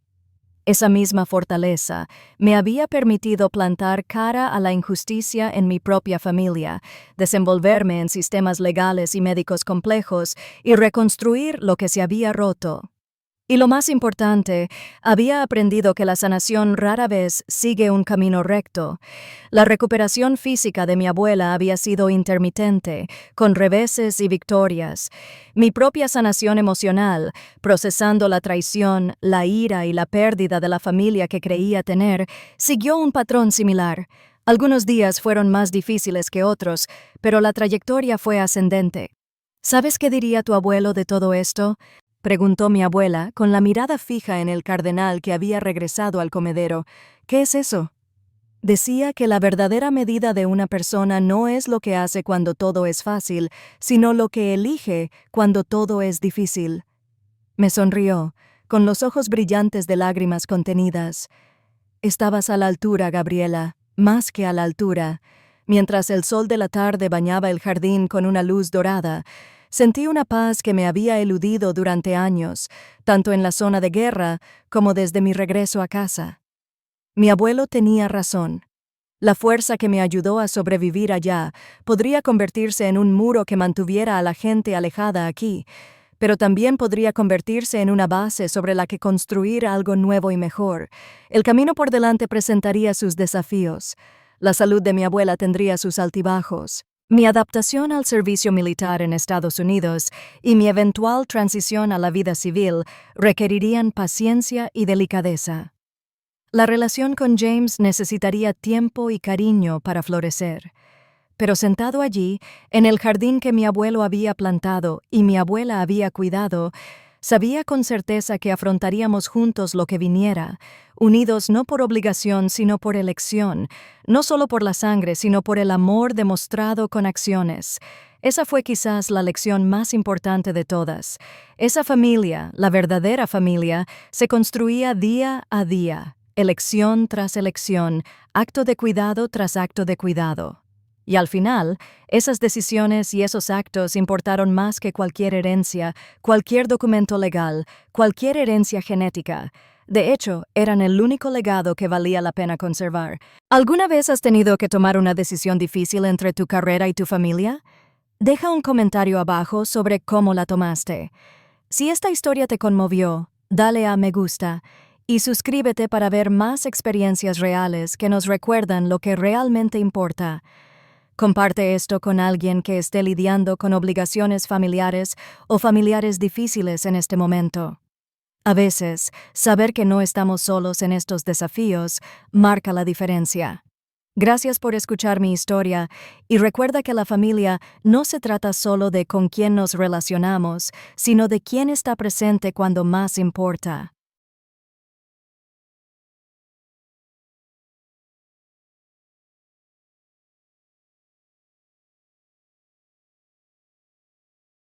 Esa misma fortaleza me había permitido plantar cara a la injusticia en mi propia familia, desenvolverme en sistemas legales y médicos complejos y reconstruir lo que se había roto. Y lo más importante, había aprendido que la sanación rara vez sigue un camino recto. La recuperación física de mi abuela había sido intermitente, con reveses y victorias. Mi propia sanación emocional, procesando la traición, la ira y la pérdida de la familia que creía tener, siguió un patrón similar. Algunos días fueron más difíciles que otros, pero la trayectoria fue ascendente. ¿Sabes qué diría tu abuelo de todo esto?, preguntó mi abuela, con la mirada fija en el cardenal que había regresado al comedero. ¿Qué es eso? Decía que la verdadera medida de una persona no es lo que hace cuando todo es fácil, sino lo que elige cuando todo es difícil. Me sonrió, con los ojos brillantes de lágrimas contenidas. Estabas a la altura, Gabriela, más que a la altura. Mientras el sol de la tarde bañaba el jardín con una luz dorada, sentí una paz que me había eludido durante años, tanto en la zona de guerra como desde mi regreso a casa. Mi abuelo tenía razón. La fuerza que me ayudó a sobrevivir allá podría convertirse en un muro que mantuviera a la gente alejada aquí, pero también podría convertirse en una base sobre la que construir algo nuevo y mejor. El camino por delante presentaría sus desafíos. La salud de mi abuela tendría sus altibajos. Mi adaptación al servicio militar en Estados Unidos y mi eventual transición a la vida civil requerirían paciencia y delicadeza. La relación con James necesitaría tiempo y cariño para florecer. Pero sentado allí, en el jardín que mi abuelo había plantado y mi abuela había cuidado, sabía con certeza que afrontaríamos juntos lo que viniera, unidos no por obligación sino por elección, no solo por la sangre sino por el amor demostrado con acciones. Esa fue quizás la lección más importante de todas. Esa familia, la verdadera familia, se construía día a día, elección tras elección, acto de cuidado tras acto de cuidado. Y al final, esas decisiones y esos actos importaron más que cualquier herencia, cualquier documento legal, cualquier herencia genética. De hecho, eran el único legado que valía la pena conservar. ¿Alguna vez has tenido que tomar una decisión difícil entre tu carrera y tu familia? Deja un comentario abajo sobre cómo la tomaste. Si esta historia te conmovió, dale a me gusta y suscríbete para ver más experiencias reales que nos recuerdan lo que realmente importa. Comparte esto con alguien que esté lidiando con obligaciones familiares o familiares difíciles en este momento. A veces, saber que no estamos solos en estos desafíos marca la diferencia. Gracias por escuchar mi historia y recuerda que la familia no se trata solo de con quién nos relacionamos, sino de quién está presente cuando más importa.